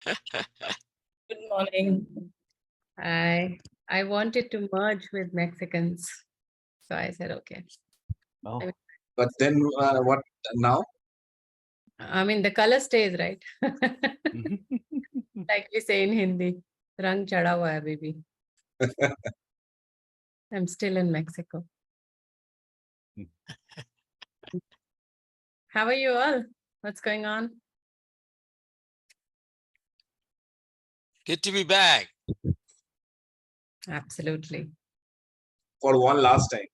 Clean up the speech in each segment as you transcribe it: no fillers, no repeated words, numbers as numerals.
Good morning. I wanted to merge with Mexicans, so I said okay. Oh, But then what now? I mean the color stays, right? Like we say in Hindi, rang chada hua hai baby. I'm still in Mexico. How are you all? What's going on? Good to be back. Absolutely, For one last time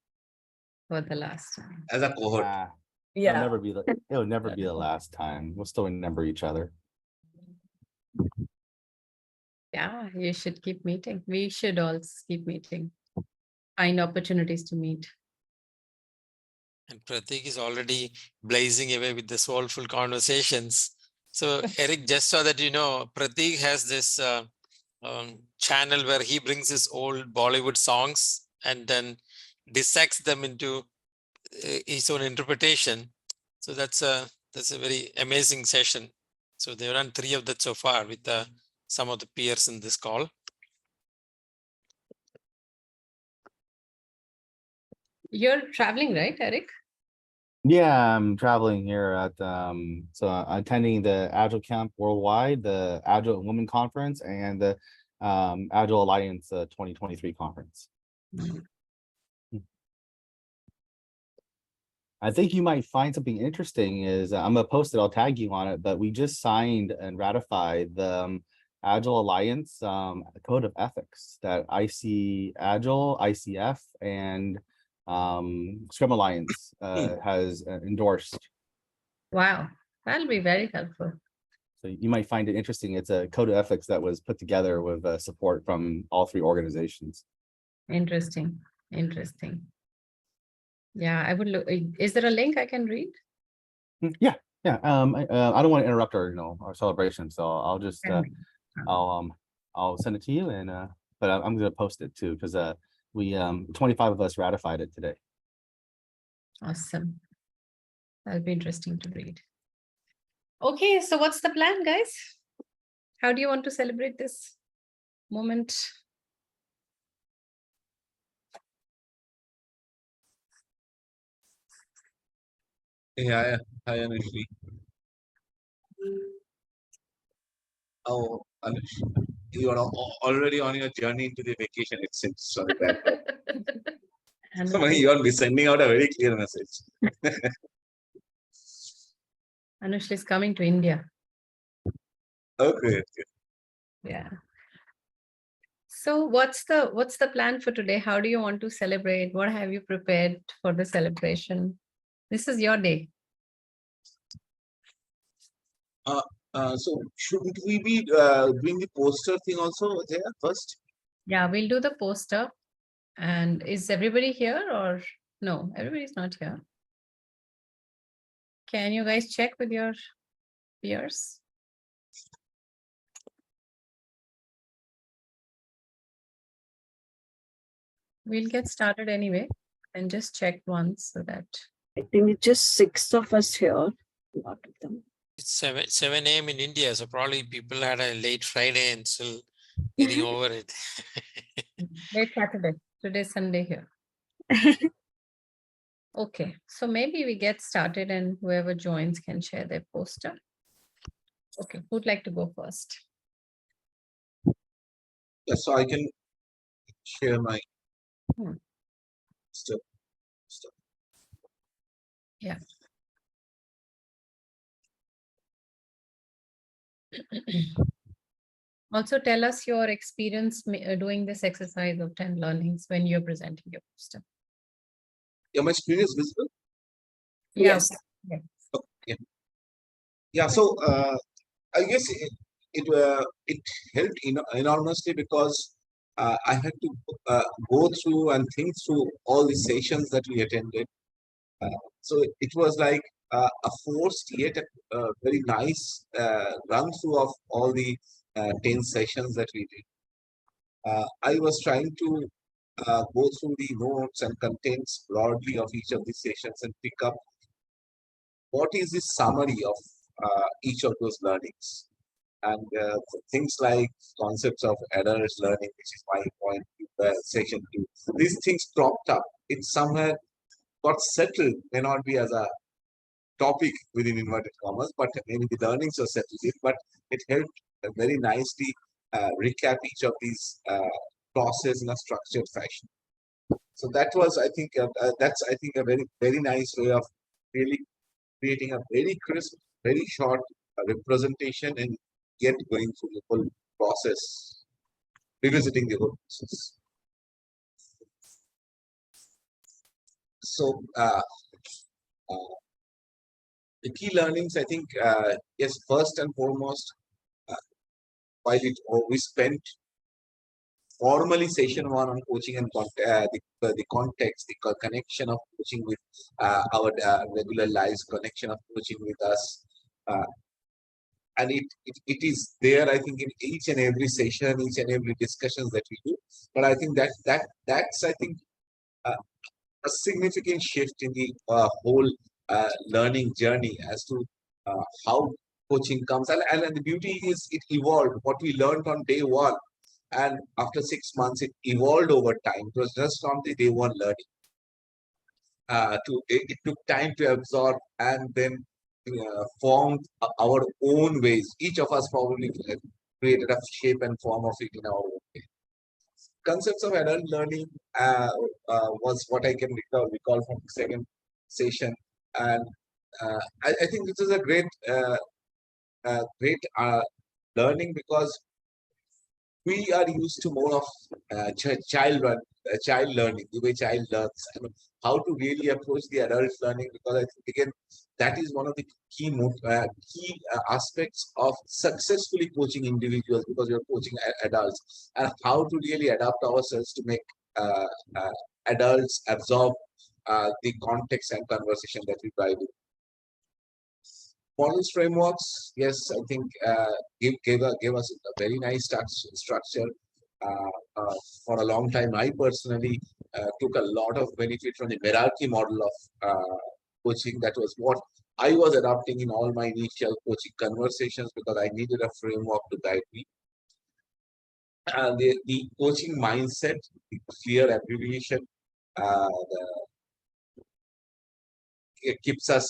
for the last time. as a cohort. it'll never be it'll never be the last time. We'll still remember each other. Yeah, you should keep meeting. We should all keep meeting. Find opportunities to meet. And Pratik is already blazing away with the soulful conversations. So Eric, just so that you know, Pratik has this channel where he brings his old Bollywood songs and then dissects them into his own interpretation. So that's a very amazing session. So they've run 3 of that so far with some of the peers in this call. You're traveling, right, Eric? Yeah, I'm traveling here at so I'm attending the Agile Camp Worldwide, the Agile Women Conference, and the Agile Alliance 2023 conference. I think you might find something interesting is I'm gonna post it, I'll tag you on it, but we just signed and ratified the Agile Alliance Code of Ethics that IC Agile, ICF, and Scrum Alliance has endorsed. Wow, that'll be very helpful. So you might find it interesting. It's a code of ethics that was put together with support from all 3 organizations. Interesting. Interesting. Yeah, I would look. Is there a link I can read? Yeah. I don't want to interrupt our celebration, so I'll just I'll send it to you, and but I'm going to post it too, because we 25 of us ratified it today. Awesome. That'll be interesting to read. Okay, so what's the plan, guys? How do you want to celebrate this moment? Yeah. Hi, Anushri. Oh, Anush, you are already on your journey into the vacation. It seems sorry that. You are sending out a very clear message. Anushri is coming to India. Okay. Yeah. So what's the plan for today? How do you want to celebrate? What have you prepared for the celebration? This is your day. So shouldn't we be doing the poster thing also there first? Yeah, we'll do the poster. And is everybody here or no? Everybody's not here. Can you guys check with your peers? We'll get started anyway and just check once so that. I think it's just 6 of us here, a lot of them. It's 7 a.m. in India, so probably people had a late Friday and still getting over it. Late Saturday. Today's Sunday here. Okay, so maybe we get started and whoever joins can share their poster. Okay, who'd like to go first? Yeah, so I can share my stuff. Yeah. Also tell us your experience doing this exercise of 10 learnings when you're presenting your poster. Yeah, my screen is visible? Yes. Yes. Okay. Yeah, so I guess it helped enormously because I had to go through and think through all the sessions that we attended. So it was like a forced yet a very nice run through of all the 10 sessions that we did. I was trying to go through the notes and contents broadly of each of these sessions and pick up what is the summary of each of those learnings. And things like concepts of adult learning, which is my point, section 2. These things cropped up. It somewhere got settled, may not be as a topic within inverted commas, but maybe the learnings are settled in, but it helped very nicely recap each of these process in a structured fashion. So that was, I think, that's, I think, a very, very nice way of really creating a very crisp, very short representation and yet going through the whole process, revisiting the whole process. So, uh, the key learnings, I think, yes, first and foremost, while we spent formally session 1 on coaching and the context, the connection of coaching with our regular lives, connection of coaching with us. And it is there, I think, in each and every session, each and every discussions that we do. But I think that's I think a significant shift in the whole learning journey as to how coaching comes. And the beauty is it evolved. What we learned on day 1, and after 6 months, it evolved over time. It was just on the day 1 learning. It took time to absorb and then formed our own ways. Each of us probably created a shape and form of it in our own way. Concepts of adult learning was what I can recall from the second session, and I think this is a great learning, because we are used to more of child learning, the way child learns, and how to really approach the adult learning. Because I think again that is one of the key aspects of successfully coaching individuals, because you're coaching adults, and how to really adapt ourselves to make adults absorb the context and conversation that we try to. Models frameworks, yes, I think gave us a very nice structure. For a long time, I personally took a lot of benefit from the hierarchy model of coaching. That was what I was adopting in all my initial coaching conversations, because I needed a framework to guide me. The coaching mindset, the clear abbreviation, it keeps us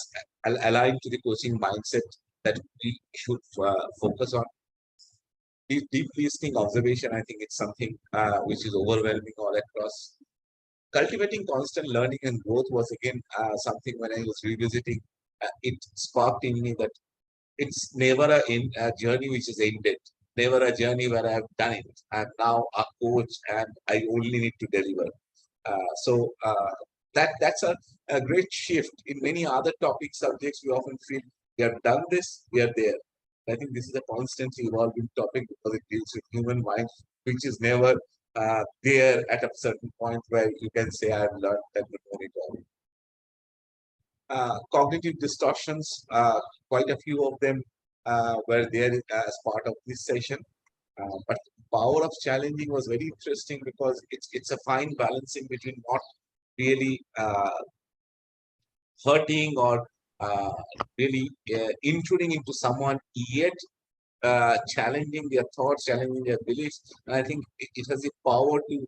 aligned to the coaching mindset that we should focus on. Deep listening, observation, I think it's something which is overwhelming all across. Cultivating constant learning and growth was again something when I was revisiting, it sparked in me that it's never a journey which is ended, never a journey where I have done it. I'm now a coach and I only need to deliver. That's a great shift. In many other topic subjects, we often feel we have done this, we are there. I think this is a constantly evolving topic, because it deals with human mind, which is never there at a certain point where you can say, I've learned and known it all. Cognitive distortions, quite a few of them were there as part of this session. But power of challenging was very interesting, because it's a fine balancing between not really hurting or really intruding into someone, yet challenging their thoughts, challenging their beliefs. And I think it has the power to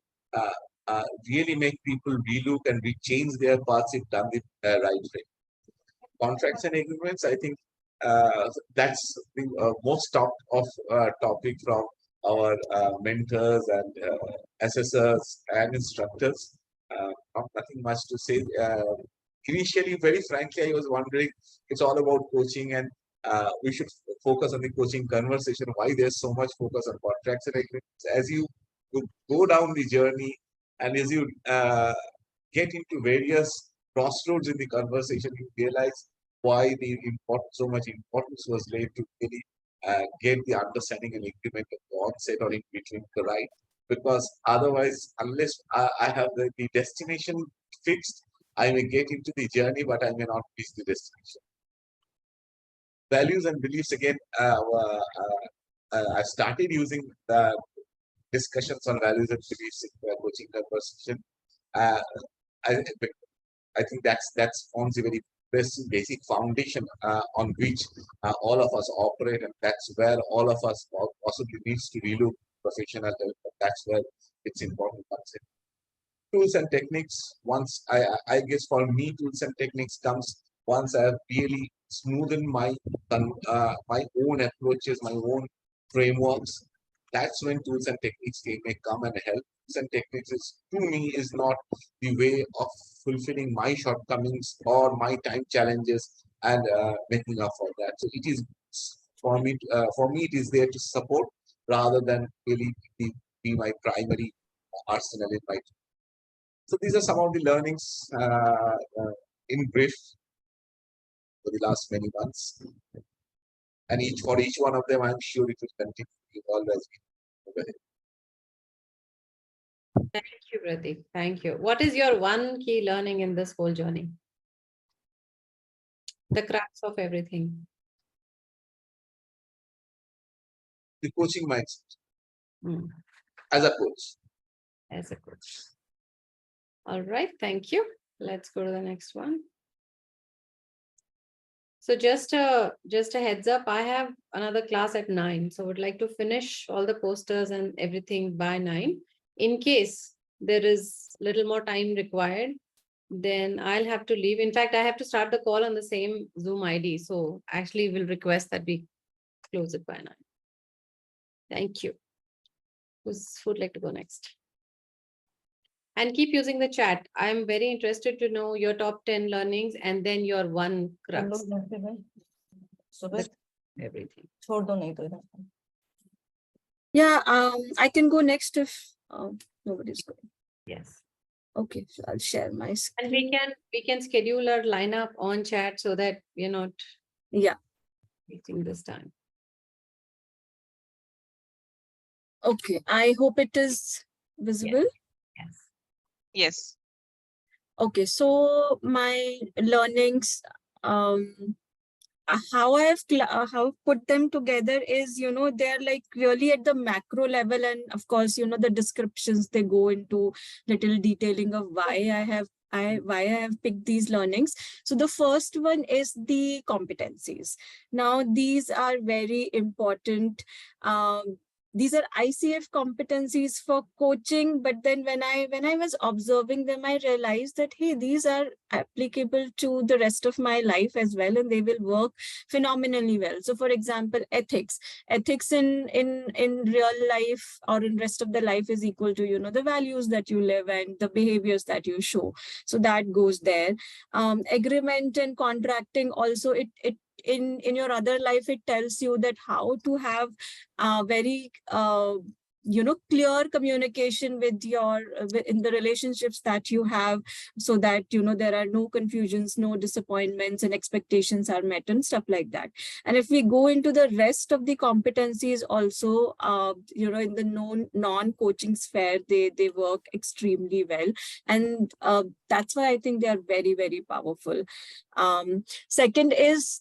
really make people relook and rechange their paths if done the right way. Contracts and agreements, I think that's the most talked of topic from our mentors and assessors and instructors. Nothing much to say. Initially, very frankly, I was wondering, it's all about coaching, and we should focus on the coaching conversation. Why there's so much focus on contracts and agreements? As you go down the journey, and as you get into various crossroads in the conversation, you realize why so much importance was laid to really get the understanding and increment of the onset or in between the right. Because otherwise, unless I have the destination fixed, I may get into the journey, but I may not reach the destination. Values and beliefs, again, I started using the discussions on values and beliefs in the coaching conversation. I think that forms a very basic foundation on which all of us operate, and that's where all of us possibly needs to relook professional help. That's where it's important concept. Tools and techniques. Once I guess for me, tools and techniques comes once I have really smoothened my own approaches, my own frameworks. That's when tools and techniques may come and help. Tools and techniques is, to me, is not the way of fulfilling my shortcomings or my time challenges and making up for that. So it is for me. For me, it is there to support rather than really be my primary arsenal in my. So these are some of the learnings in brief for the last many months, and for each one of them, I'm sure it will continue to evolve as we move ahead. Thank you, Pratik. Thank you. What is your one key learning in this whole journey? The crux of everything. The coaching mindset Hmm. as a coach. As a coach. All right, thank you. Let's go to the next one. So just a heads up, I have another class at 9. So I would like to finish all the posters and everything by 9. In case there is little more time required, then I'll have to leave. In fact, I have to start the call on the same Zoom ID. So actually we'll request that we close it by 9. Thank you. Who would like to go next? And keep using the chat. I'm very interested to know your top 10 learnings and then your one crux. Everything. Yeah, I can go next if nobody's going. Yes. Okay, so I'll share my And screen. we can schedule our lineup on chat so that we're not wasting this time. Okay, I hope it is visible. Yes. Yes. Okay, so my learnings, how I've put them together is, they're like really at the macro level, and of course, the descriptions, they go into little detailing of why I have picked these learnings. So the first one is the competencies. Now, these are very important. These are ICF competencies for coaching, but then when I was observing them, I realized that, hey, these are applicable to the rest of my life as well, and they will work phenomenally well. So for example, ethics in real life or in rest of the life is equal to, the values that you live and the behaviors that you show. So that goes there. Agreement and contracting also, it in your other life, it tells you that how to have very clear communication with your in the relationships that you have, so that there are no confusions, no disappointments, and expectations are met and stuff like that. And if we go into the rest of the competencies also, in the non-coaching sphere, they work extremely well, and that's why I think they are very, very powerful. Second is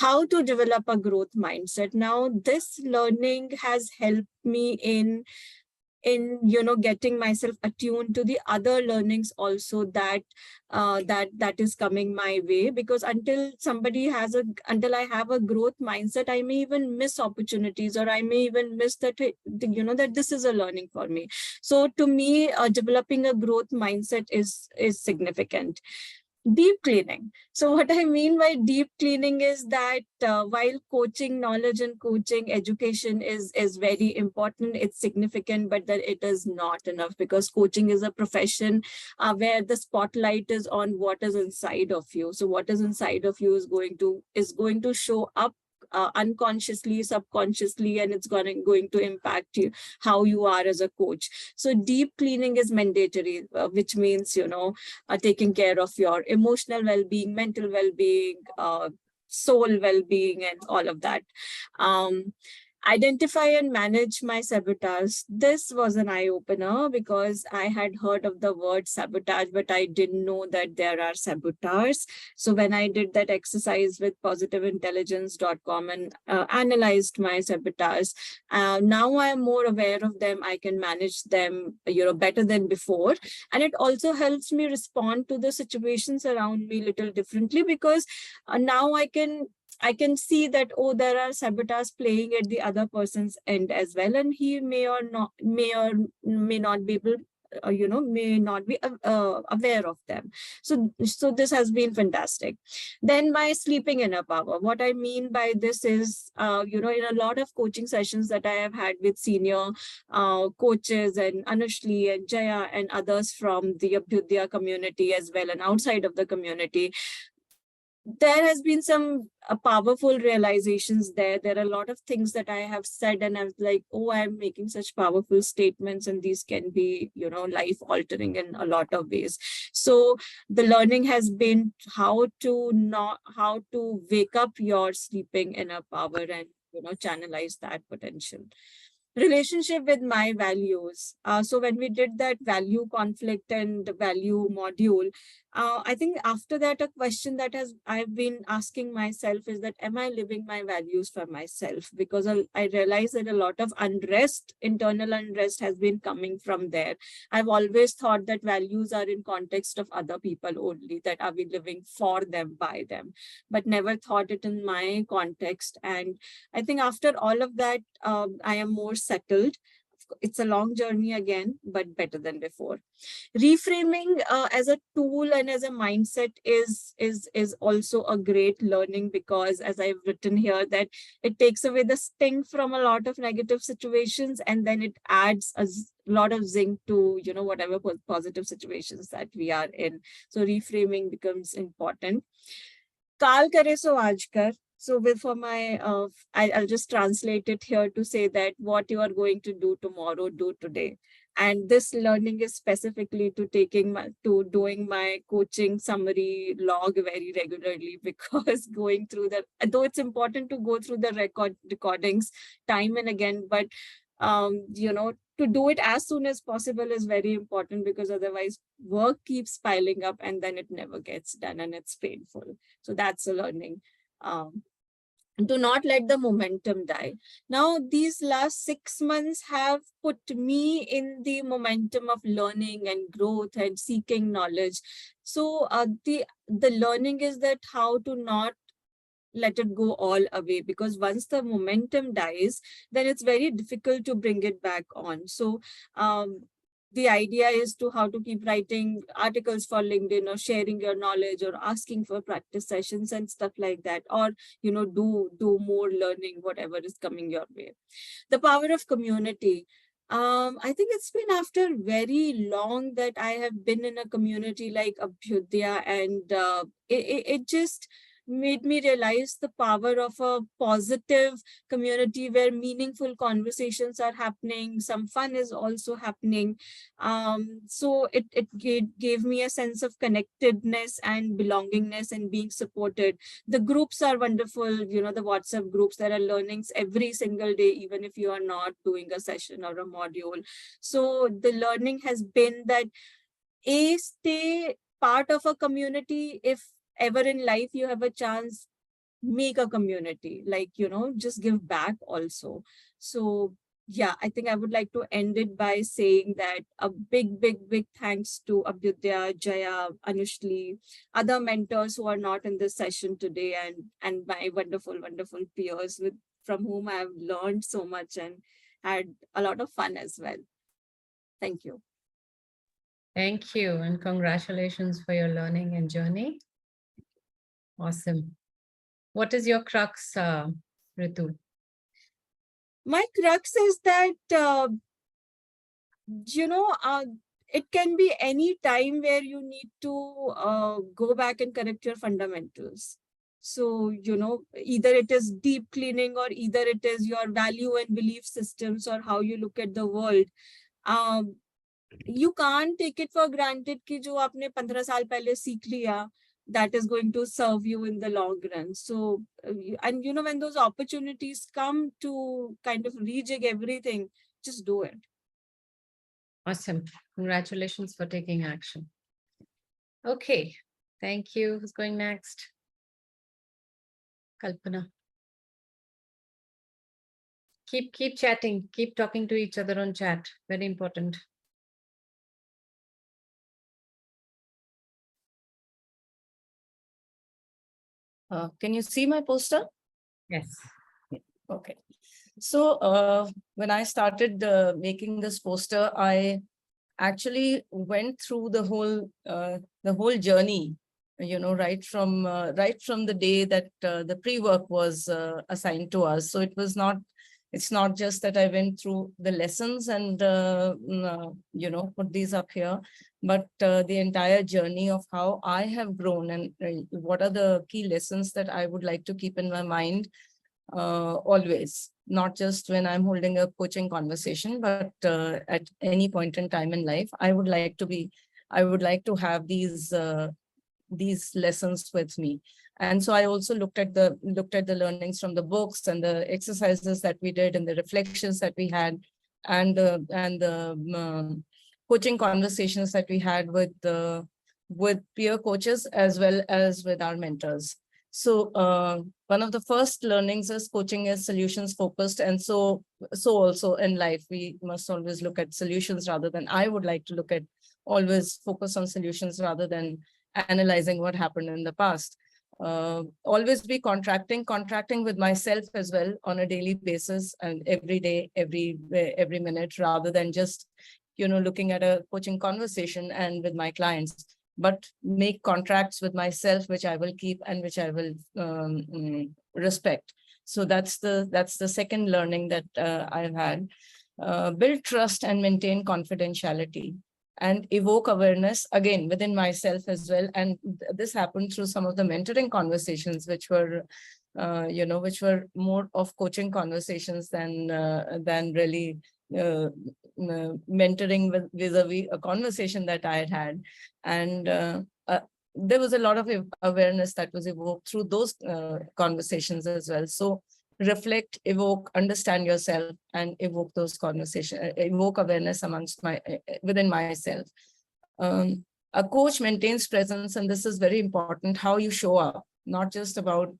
how to develop a growth mindset. Now, this learning has helped me in getting myself attuned to the other learnings also that is coming my way, because until I have a growth mindset, I may even miss opportunities, or I may even miss that that this is a learning for me. So to me, developing a growth mindset is significant. Deep cleaning. So what I mean by deep cleaning is that while coaching knowledge and coaching education is very important, it's significant, but that it is not enough, because coaching is a profession where the spotlight is on what is inside of you. So what is inside of you is going to show up unconsciously, subconsciously, and it's going to impact you, how you are as a coach. So deep cleaning is mandatory, which means, taking care of your emotional well-being, mental well-being, soul well-being, and all of that. Identify and manage my sabotage. This was an eye-opener because I had heard of the word sabotage, but I didn't know that there are saboteurs. So when I did that exercise with positiveintelligence.com and analyzed my sabotage, now I am more aware of them. I can manage them, better than before. And it also helps me respond to the situations around me a little differently, because now I can see that, oh, there are saboteurs playing at the other person's end as well, and he may or may not be able, may not be aware of them. So this has been fantastic. Then my sleeping inner power. What I mean by this is, in a lot of coaching sessions that I have had with senior coaches and Anushli and Jaya and others from the Abhyudaya community as well and outside of the community, there has been some powerful realizations there. There are a lot of things that I have said and I was like, oh, I'm making such powerful statements and these can be, life altering in a lot of ways. So the learning has been how to wake up your sleeping inner power and, channelize that potential. Relationship with my values. So when we did that value conflict and value module, I think after that, a question that I've been asking myself is that, am I living my values for myself? Because I realize that a lot of unrest, internal unrest has been coming from there. I've always thought that values are in context of other people only, that are we living for them, by them, but never thought it in my context. And I think after all of that, I am more settled. It's a long journey again, but better than before. Reframing as a tool and as a mindset is also a great learning, because as I've written here, that it takes away the sting from a lot of negative situations, and then it adds a lot of zinc to, whatever positive situations that we are in. So reframing becomes important. Kaal kare so aaj kar. So for my, I'll just translate it here to say that what you are going to do tomorrow, do today. And this learning is specifically to doing my coaching summary log very regularly, because going through though it's important to go through the recordings time and again, but to do it as soon as possible is very important, because otherwise work keeps piling up and then it never gets done and it's painful. So that's a learning. Do not let the momentum die. Now, these last 6 months have put me in the momentum of learning and growth and seeking knowledge. So the learning is that how to not let it go all away, because once the momentum dies, then it's very difficult to bring it back on. So the idea is to how to keep writing articles for LinkedIn, or sharing your knowledge, or asking for practice sessions and stuff like that, or do more learning, whatever is coming your way. The power of community. I think it's been after very long that I have been in a community like Abhyudaya, and it just made me realize the power of a positive community where meaningful conversations are happening. Some fun is also happening. So it gave me a sense of connectedness and belongingness and being supported. The groups are wonderful, the WhatsApp groups. There are learnings every single day, even if you are not doing a session or a module. So the learning has been that, stay part of a community. If ever in life you have a chance, make a community, like, just give back also. So yeah, I think I would like to end it by saying that a big thanks to Abhyudaya, Jaya, Anushli, other mentors who are not in this session today, and my wonderful peers from whom I have learned so much and had a lot of fun as well. Thank you. Thank you, and congratulations for your learning and journey. Awesome. What is your crux, Ritu? My crux is that, it can be any time where you need to go back and correct your fundamentals. So, either it is deep cleaning, or either it is your value and belief systems, or how you look at the world. You can't take it for granted कि जो आपने 15 साल पहले सीख लिया, that is going to serve you in the long run. So, and when those opportunities come to kind of rejig everything, just do it. Awesome. Congratulations for taking action. Okay. Thank you. Who's going next? Kalpana. Keep chatting. Keep talking to each other on chat. Very important. Can you see my poster? Yes. Okay. So when I started making this poster, I actually went through the whole journey, right from the day that the pre-work was assigned to us. So it's not just that I went through the lessons and put these up here, but the entire journey of how I have grown and what are the key lessons that I would like to keep in my mind always, not just when I'm holding a coaching conversation, but at any point in time in life. I would like to have these lessons with me. And so I also looked at the learnings from the books and the exercises that we did and the reflections that we had and the coaching conversations that we had with peer coaches as well as with our mentors. So one of the first learnings is coaching is solutions focused. And so also in life, we must always look at solutions rather than, I would like to look at always focus on solutions rather than analyzing what happened in the past. Always be contracting with myself as well on a daily basis and every day, every minute, rather than just, looking at a coaching conversation and with my clients, but make contracts with myself, which I will keep and which I will respect. So that's the second learning that I've had. Build trust and maintain confidentiality and evoke awareness again within myself as well. And this happened through some of the mentoring conversations, which were more of coaching conversations than really mentoring vis-a-vis a conversation that I had. And there was a lot of awareness that was evoked through those conversations as well. So reflect, evoke, understand yourself, and evoke those conversations, evoke awareness within myself. A coach maintains presence, and this is very important, how you show up, not just about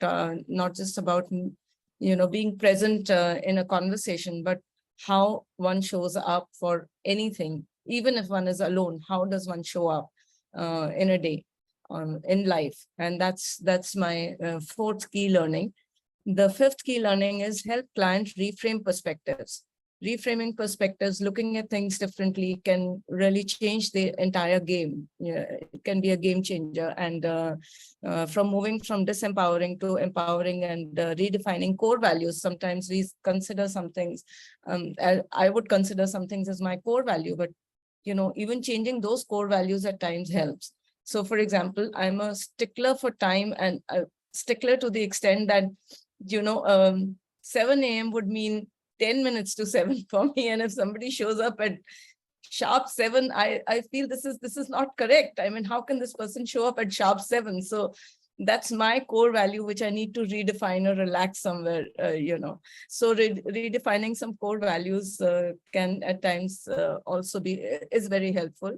being present in a conversation, but how one shows up for anything, even if one is alone. How does one show up in a day, in life? And that's my fourth key learning. The fifth key learning is help clients reframe perspectives. Reframing perspectives, looking at things differently, can really change the entire game. It can be a game changer. And from moving from disempowering to empowering and redefining core values. Sometimes we consider some things, I would consider some things as my core value, but even changing those core values at times helps. So for example, I'm a stickler for time, and a stickler to the extent that 7 a.m. would mean 10 minutes to 7 for me. And if somebody shows up at sharp 7, I feel this is not correct. I mean, how can this person show up at sharp 7? So that's my core value, which I need to redefine or relax somewhere, So redefining some core values can at times also is very helpful.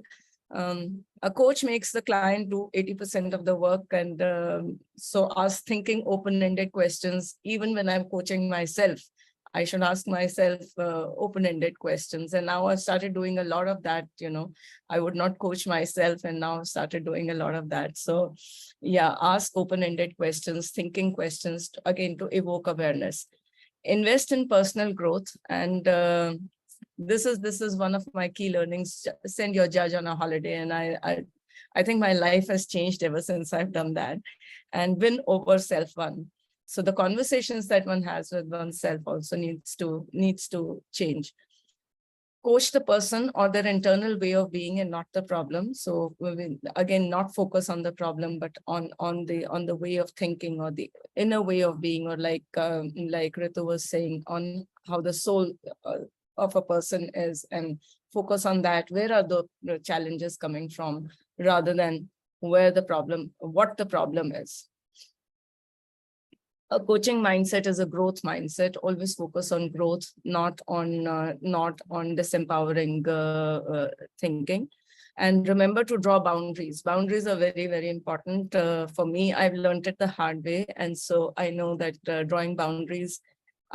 A coach makes the client do 80% of the work. And so us thinking open-ended questions, even when I'm coaching myself, I should ask myself open-ended questions. And now I've started doing a lot of that. I would not coach myself, and now I've started doing a lot of that. So yeah, ask open-ended questions, thinking questions, again, to evoke awareness. Invest in personal growth. And this is one of my key learnings. Send your judge on a holiday. And I think my life has changed ever since I've done that. And win over self-one. So the conversations that one has with oneself also needs to change. Coach the person or their internal way of being and not the problem. So again, not focus on the problem, but on the way of thinking or the inner way of being, or like Ritu was saying, on how the soul of a person is, and focus on that. Where are the challenges coming from, rather than what the problem is. A coaching mindset is a growth mindset. Always focus on growth, not on disempowering thinking. And remember to draw boundaries. Boundaries are very, very important. For me, I've learned it the hard way. And so I know that drawing boundaries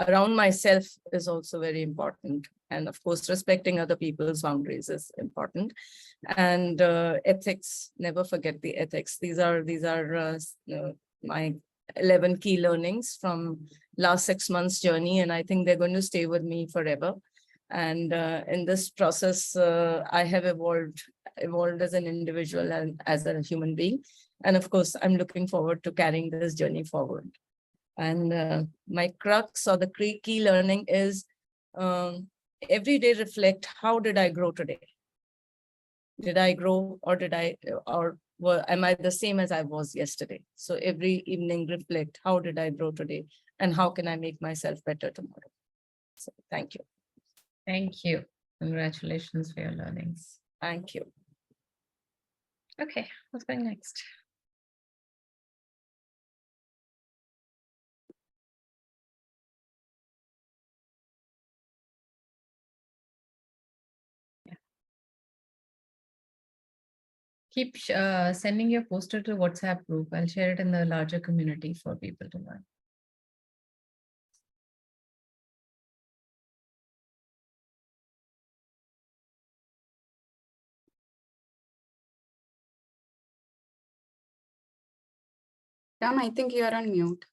around myself is also very important. And of course, respecting other people's boundaries is important. And ethics, never forget the ethics. These are my 11 key learnings from last 6 months journey. And I think they're going to stay with me forever. And in this process, I have evolved as an individual and as a human being. And of course, I'm looking forward to carrying this journey forward. And my crux or the key learning is every day reflect, how did I grow today? Did I grow, or am I the same as I was yesterday? So every evening reflect, how did I grow today? And how can I make myself better tomorrow? So thank you. Thank you. Congratulations for your learnings. Thank you. Okay, what's going next? Keep sending your poster to WhatsApp group. I'll share it in the larger community for people to learn. Ram, I think you are on mute.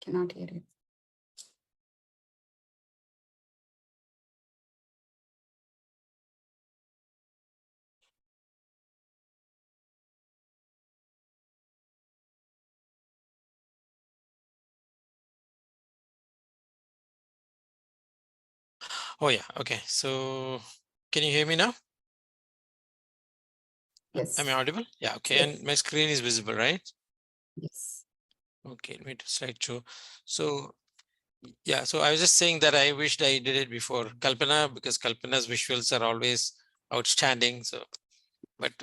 Cannot hear you. Oh yeah, okay. So can you hear me now? Yes. Am I audible? Yeah, okay. Yes. And my screen is visible, right? Yes. Okay, let me do slideshow. So yeah, so I was just saying that I wished I did it before Kalpana, because Kalpana's visuals are always outstanding. So, but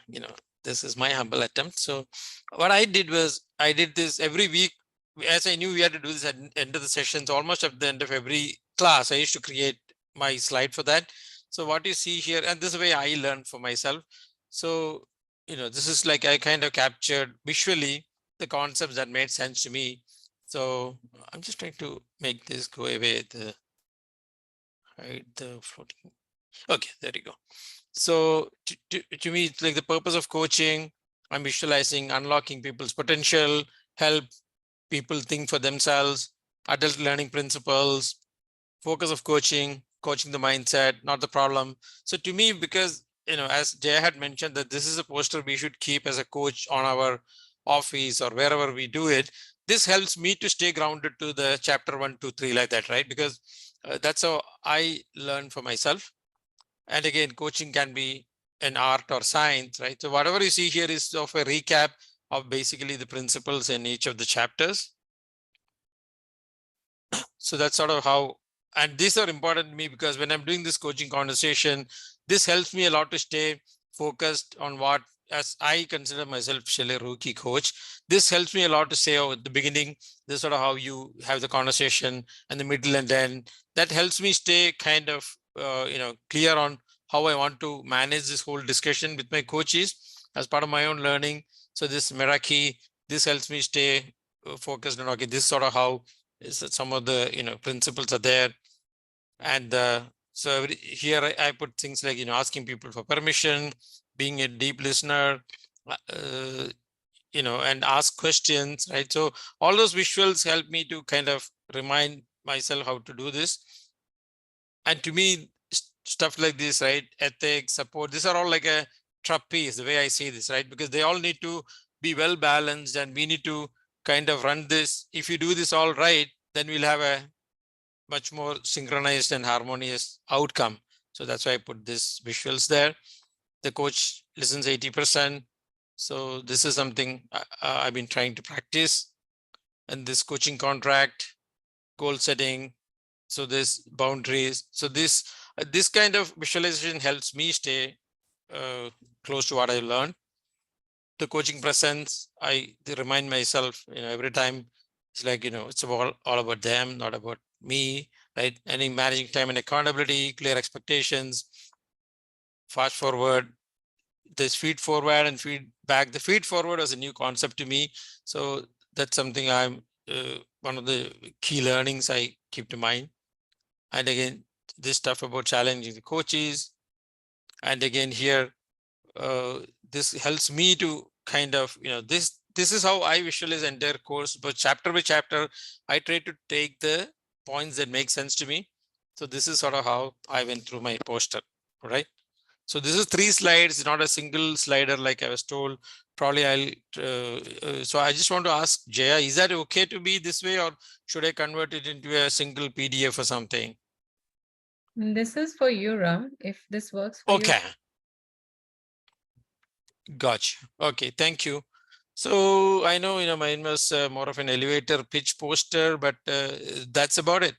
you know, this is my humble attempt. So what I did was I did this every week, as I knew we had to do this at the end of the sessions. Almost at the end of every class, I used to create my slide for that. So what you see here, and this is the way I learned for myself. So, you know, this is like I kind of captured visually the concepts that made sense to me. So I'm just trying to make this go away, hide the floating. Okay, there you go. So to me, it's like the purpose of coaching, I'm visualizing, unlocking people's potential, help people think for themselves, adult learning principles, focus of coaching the mindset, not the problem. So to me, because, you know, as Jay had mentioned, that this is a poster we should keep as a coach on our office or wherever we do it, this helps me to stay grounded to the chapter 1, 2, 3 like that, right? Because that's how I learn for myself. And again, coaching can be an art or science, right? So whatever you see here is of a recap of basically the principles in each of the chapters. So that's sort of how, and these are important to me because when I'm doing this coaching conversation, this helps me a lot to stay focused on what, as I consider myself a rookie coach, this helps me a lot to say, oh, at the beginning, this is sort of how you have the conversation, and the middle and end. That helps me stay kind of, you know, clear on how I want to manage this whole discussion with my coaches as part of my own learning. So this Meraki, this helps me stay focused on, okay, this is sort of how is that some of the, you know, principles are there. And so here I put things like, you know, asking people for permission, being a deep listener, you know, and ask questions, right? So all those visuals help me to kind of remind myself how to do this. And to me, stuff like this, right? Ethics, support, these are all like a trapeze, the way I see this, right? Because they all need to be well balanced, and we need to kind of run this. If you do this all right, then we'll have a much more synchronized and harmonious outcome. So that's why I put this visuals there. The coach listens 80%. So this is something I've been trying to practice. And this coaching contract, goal setting, so this boundaries. So this kind of visualization helps me stay close to what I learned. the coaching presents, I remind myself, every time it's like, it's all about them, not about me, right? Any managing time and accountability, clear expectations, fast forward, this feed forward and feedback. The feed forward was a new concept to me. So that's something one of the key learnings I keep to mind. And again, this stuff about challenging the coaches. And again, here, this helps me to kind of, this is how I visualize the entire course, but chapter by chapter, I try to take the points that make sense to me. So this is sort of how I went through my poster, right? So this is 3 slides, not a single slider like I was told. Probably so I just want to ask Jaya, is that okay to be this way, or should I convert it into a single PDF or something? This is for you, Ram, if this works for you. Okay. Gotcha. Okay, thank you. So I know, mine was more of an elevator pitch poster, but that's about it.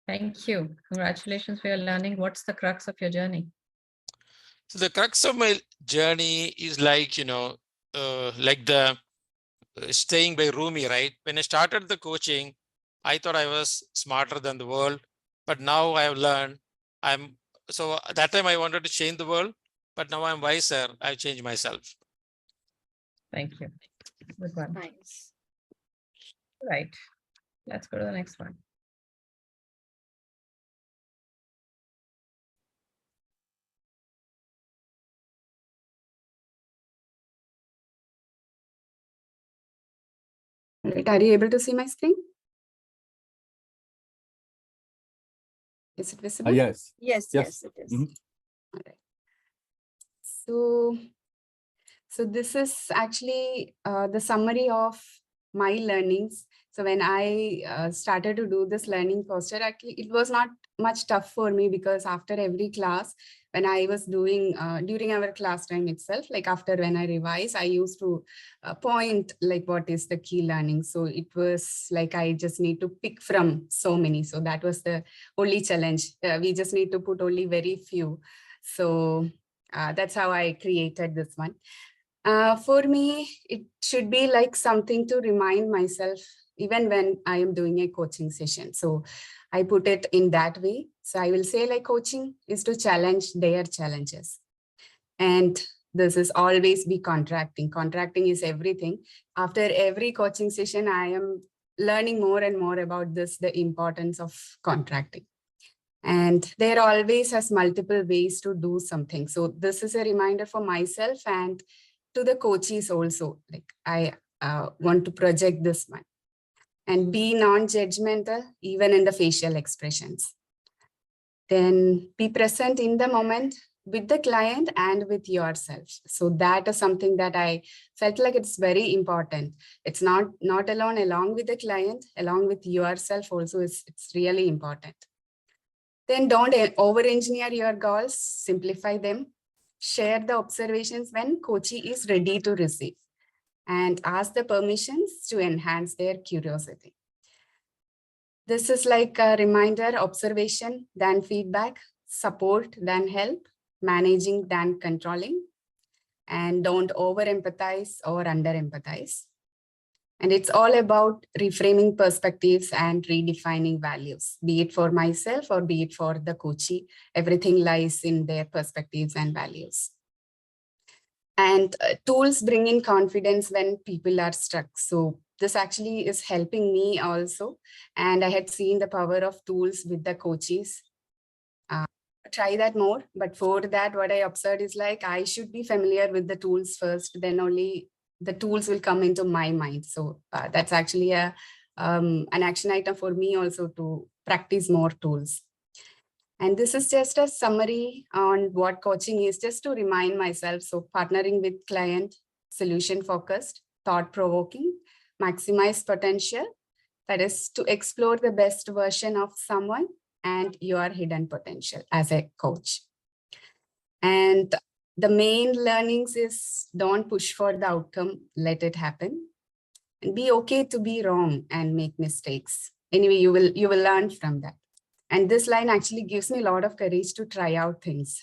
Thank you. Congratulations for your learning. What's the crux of your journey? So the crux of my journey is like, like the staying by Rumi, right? When I started the coaching, I thought I was smarter than the world, but now I have learned so at that time I wanted to change the world, but now I'm wiser. I've changed myself. Thank you. Good one. Nice. Right. Let's go to the next one. Right. Are you able to see my screen? Is it visible? Yes. Yes, Yes. yes, it is. Mhm. All right. So this is actually the summary of my learnings. So when I started to do this learning poster, actually it was not much tough for me, because after every class, when I was doing during our class time itself, like after when I revise, I used to point like what is the key learning. So it was like I just need to pick from so many. So that was the only challenge. We just need to put only very few. So that's how I created this one. For me, it should be like something to remind myself, even when I am doing a coaching session. So I put it in that way. So I will say like coaching is to challenge their challenges. And this is always be contracting. Contracting is everything. After every coaching session, I am learning more and more about this, the importance of contracting. And there always has multiple ways to do something. So this is a reminder for myself and to the coaches also. Like I want to project this one. And be non-judgmental, even in the facial expressions. Then be present in the moment with the client and with yourself. So that is something that I felt like it's very important. It's not along with the client, along with yourself also, it's really important. Then don't over-engineer your goals, simplify them. Share the observations when coachee is ready to receive, and ask the permissions to enhance their curiosity. This is like a reminder, observation, then feedback, support, then help, managing, then controlling, and don't over-empathize or under-empathize. And it's all about reframing perspectives and redefining values, be it for myself or be it for the coachee. Everything lies in their perspectives and values. And tools bring in confidence when people are stuck. So this actually is helping me also. And I had seen the power of tools with the coaches. Try that more. But for that, what I observed is like, I should be familiar with the tools first, then only the tools will come into my mind. So that's actually an action item for me also, to practice more tools. And this is just a summary on what coaching is, just to remind myself. So partnering with client, solution focused, thought provoking, maximize potential. That is to explore the best version of someone and your hidden potential as a coach. And the main learnings is don't push for the outcome, let it happen. And be okay to be wrong and make mistakes. Anyway, you will learn from that. And this line actually gives me a lot of courage to try out things.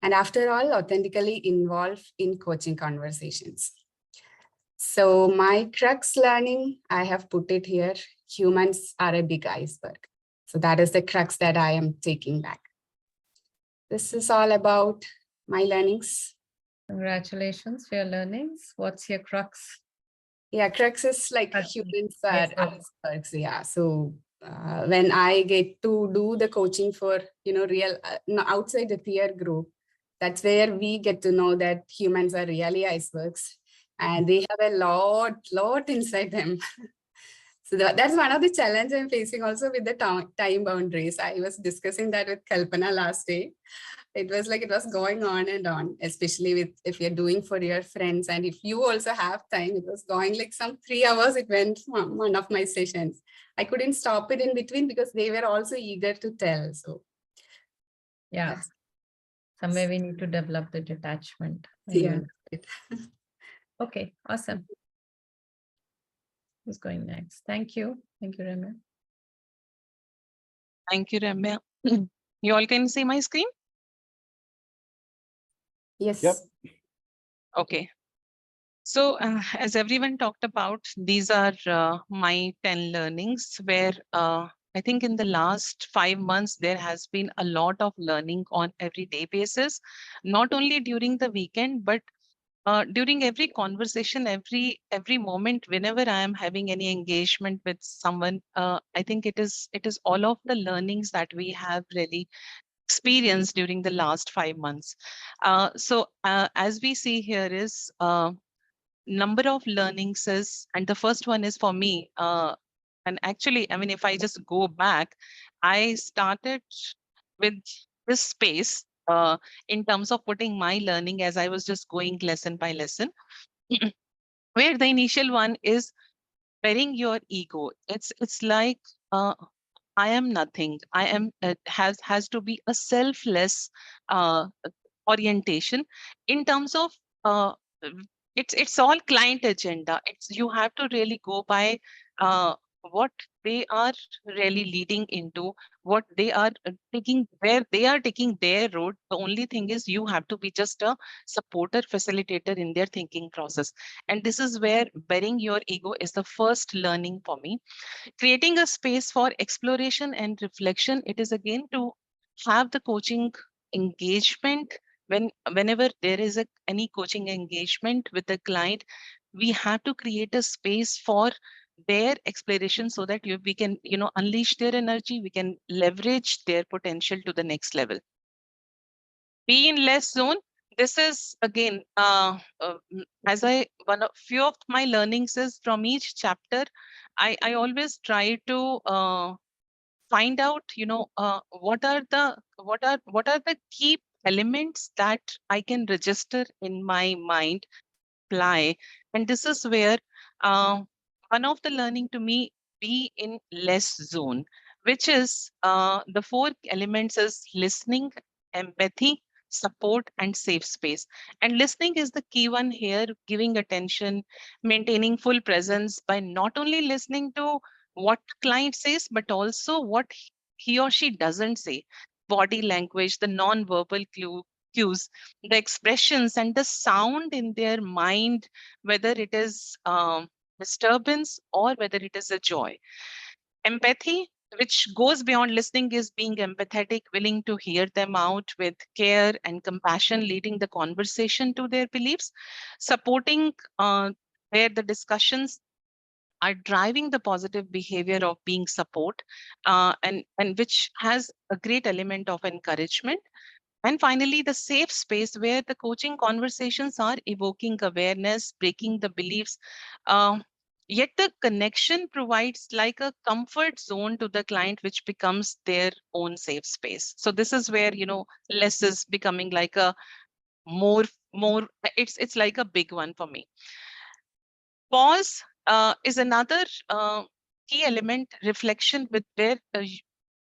and after all, authentically involved in coaching conversations. So my crux learning, I have put it here, humans are a big iceberg. So that is the crux that I am taking back. This is all about my learnings. Congratulations for your learnings. What's your crux? Yeah, crux is like That's humans are iceberg. icebergs. Yeah. So when I get to do the coaching for, real outside the peer group, that's where we get to know that humans are really icebergs and they have a lot inside them. So that's one of the challenges I'm facing also with the time boundaries. I was discussing that with Kalpana last day. It was like it was going on and on, especially with if you're doing for your friends. And if you also have time, it was going like some 3 hours. It went from one of my sessions. I couldn't stop it in between because they were also eager to tell. So Yeah. yes. Somewhere we need to develop the detachment. Yeah. Okay, awesome. Who's going next? Thank you. Thank you, Ramya. Thank you, Ramya. You all can see my screen? Yes. Yep. Okay. So as everyone talked about, these are my 10 learnings where I think in the last 5 months, there has been a lot of learning on everyday basis, not only during the weekend, but during every conversation, every moment, whenever I am having any engagement with someone, I think it is all of the learnings that we have really experienced during the last 5 months. So as we see here is number of learnings is, and the first one is for me, and actually, I mean, if I just go back, I started with this space in terms of putting my learning as I was just going lesson by lesson, where the initial one is burying your ego. It's like I am nothing. I am has to be a selfless uh, orientation in terms of uh, it's all client agenda. It's you have to really go by uh, what they are really leading into, what they are taking, where they are taking their road. The only thing is you have to be just a supporter, facilitator in their thinking process. And this is where burying your ego is the first learning for me. Creating a space for exploration and reflection, it is again to have the coaching engagement. Whenever there is any coaching engagement with the client, we have to create a space for their exploration so that we can unleash their energy, we can leverage their potential to the next level. Be in less zone. This is again as I one of few of my learnings is from each chapter. I always try to find out what are the key elements that I can register in my mind, apply. And this is where one of the learning to me, be in less zone, which is the 4 elements is listening, empathy, support, and safe space. And listening is the key one here, giving attention, maintaining full presence by not only listening to what the client says, but also what he or she doesn't say. Body language, the non-verbal cues, the expressions and the sound in their mind, whether it is disturbance or whether it is a joy. Empathy, which goes beyond listening, is being empathetic, willing to hear them out with care and compassion, leading the conversation to their beliefs, supporting where the discussions are driving the positive behavior of being support, and which has a great element of encouragement. And finally, the safe space where the coaching conversations are evoking awareness, breaking the beliefs. Yet the connection provides like a comfort zone to the client, which becomes their own safe space. So this is where, less is becoming like a more, it's like a big one for me. Pause is another key element, reflection with where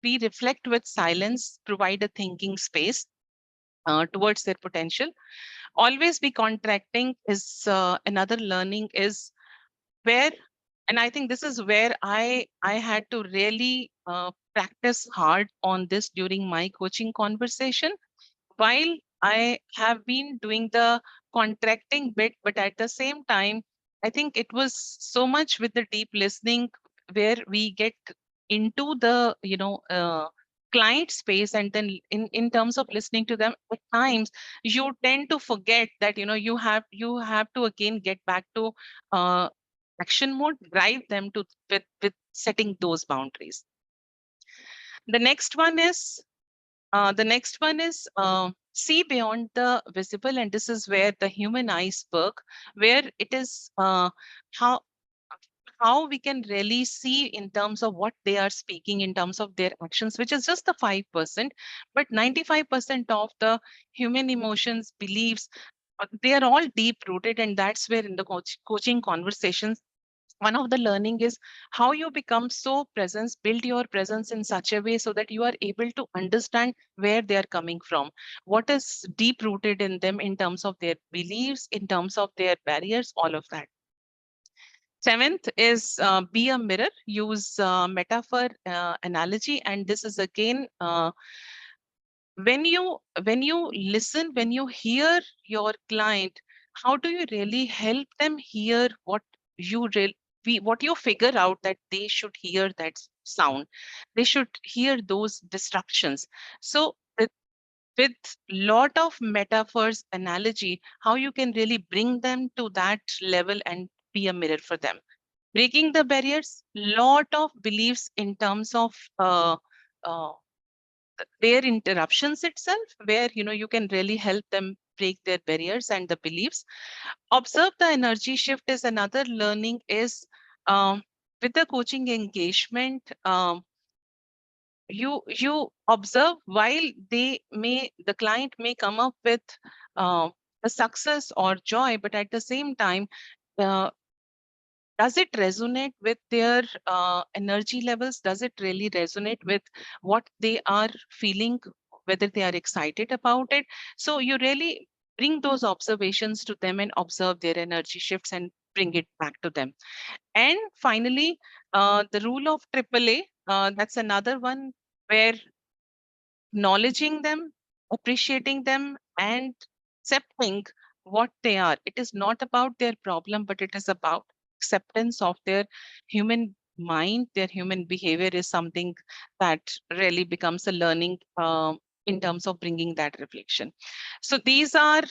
we reflect with silence, provide a thinking space towards their potential. Always be contracting is another learning is where, and I think this is where I had to really practice hard on this during my coaching conversation. While I have been doing the contracting bit, but at the same time, I think it was so much with the deep listening where we get into the, client space, and then in terms of listening to them, at times you tend to forget that, you have to again get back to action mode, drive them to with setting those boundaries. The next one is see beyond the visible, and this is where the human eyes work, where it is how how we can really see in terms of what they are speaking, in terms of their actions, which is just the 5%, but 95% of the human emotions, beliefs, they are all deep rooted, and that's where in the coaching conversations, one of the learning is how you become so presence, build your presence in such a way so that you are able to understand where they are coming from, what is deep rooted in them in terms of their beliefs, in terms of their barriers, all of that. Seventh is be a mirror, use metaphor, analogy, and this is again when you listen, when you hear your client, how do you really help them hear what you what you figure out that they should hear that sound, they should hear those disruptions. So with lot of metaphors, analogy, how you can really bring them to that level and be a mirror for them, breaking the barriers, lot of beliefs in terms of uh, their interruptions itself, where you can really help them break their barriers and the beliefs. Observe the energy shift is another learning, is with the coaching engagement, you observe while the client may come up with a success or joy, but at the same time, uh, does it resonate with their energy levels? Does it really resonate with what they are feeling, whether they are excited about it? So you really bring those observations to them and observe their energy shifts and bring it back to them. And finally, the rule of AAA, that's another one where acknowledging them, appreciating them, and accepting what they are. It is not about their problem, but it is about acceptance of their human mind, their human behavior is something that really becomes a learning in terms of bringing that reflection. So these are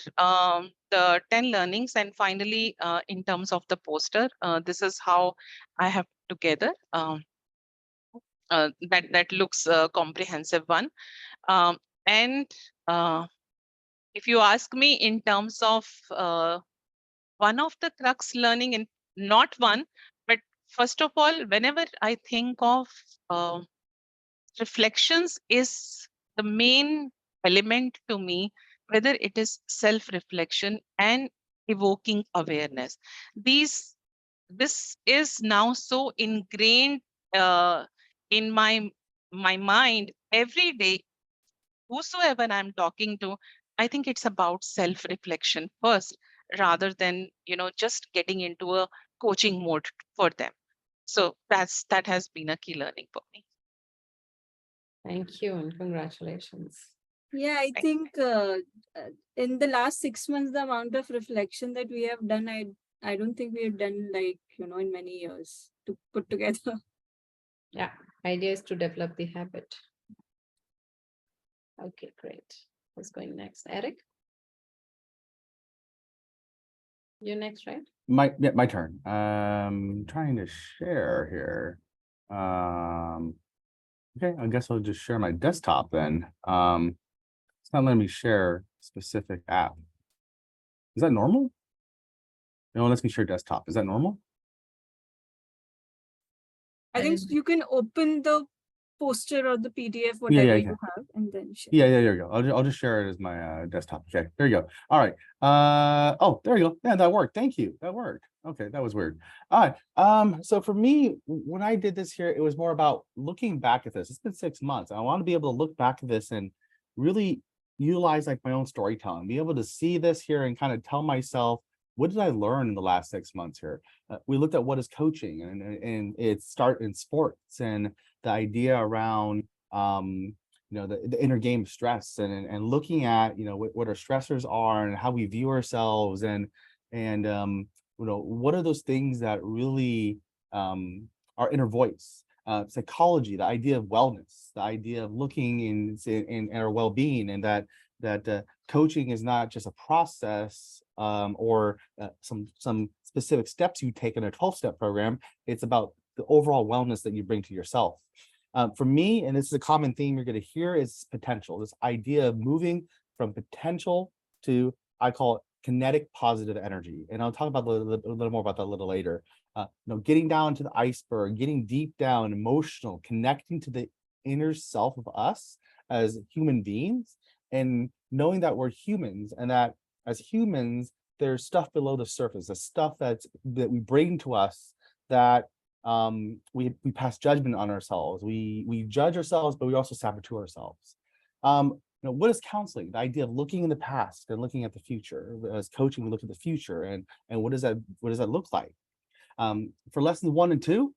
the 10 learnings. And finally, in terms of the poster, this is how I have together. That looks a comprehensive one. Um, and if you ask me in terms of one of the crux learning, and not one, but first of all, whenever I think of reflections is the main element to me, whether it is self-reflection and evoking awareness. This is now so ingrained in my mind every day, whosoever I'm talking to. I think it's about self-reflection first, rather than, just getting into a coaching mode for them. So that has been a key learning for me. Thank you and congratulations. Yeah, I Thank think in the last 6 months, the amount of reflection that we have done, I don't think we have done in many years to put together. Yeah, idea is to develop the habit. Okay, great. Who's going next? Eric? You're next, right? My turn. Trying to share here. Okay, I guess I'll just share my desktop then. It's not letting me share specific app. Is that normal? No, it lets me share desktop. Is that normal? I think you can open the poster or the PDF, Yeah, whatever yeah, you have, and then share. Yeah, there you go. I'll just share it as my desktop. Okay, there you go. All right. Oh, there you go. Yeah, that worked. Thank you. That worked. Okay, that was weird. All right. So for me, when I did this here, it was more about looking back at this. It's been 6 months. I want to be able to look back at this and really utilize like my own storytelling, be able to see this here and kind of tell myself, what did I learn in the last 6 months here? We looked at what is coaching, and it start in sports, and the idea around the inner game of stress and looking at, what our stressors are and how we view ourselves and what are those things that really our inner voice, psychology, the idea of wellness, the idea of looking in our well-being, and that coaching is not just a process or some specific steps you take in a 12-step program. It's about the overall wellness that you bring to yourself. For me, and this is a common theme you're going to hear, is potential. This idea of moving from potential to, I call it, kinetic positive energy. And I'll talk about a little more about that a little later. Getting down to the iceberg, getting deep down, emotional, connecting to the inner self of us as human beings, and knowing that we're humans, and that as humans, there's stuff below the surface, the stuff that we bring to us that we pass judgment on ourselves. We judge ourselves, but we also sabotage ourselves. What is counseling? The idea of looking in the past and looking at the future. As coaching, we look at the future and what does that look like? For lessons 1 and 2,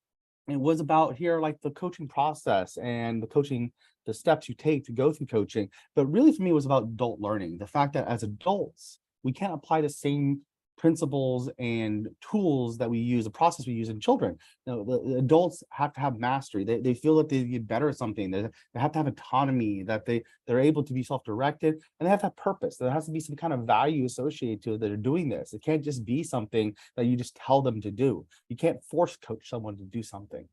it was about here like the coaching process and the steps you take to go through coaching. But really for me, it was about adult learning. The fact that as adults, we can't apply the same principles and tools that we use, the process we use in children. The adults have to have mastery. They feel that they get better at something. They have to have autonomy, that they're able to be self-directed, and they have to have purpose. There has to be some kind of value associated to it that they're doing this. It can't just be something that you just tell them to do. You can't force coach someone to do something.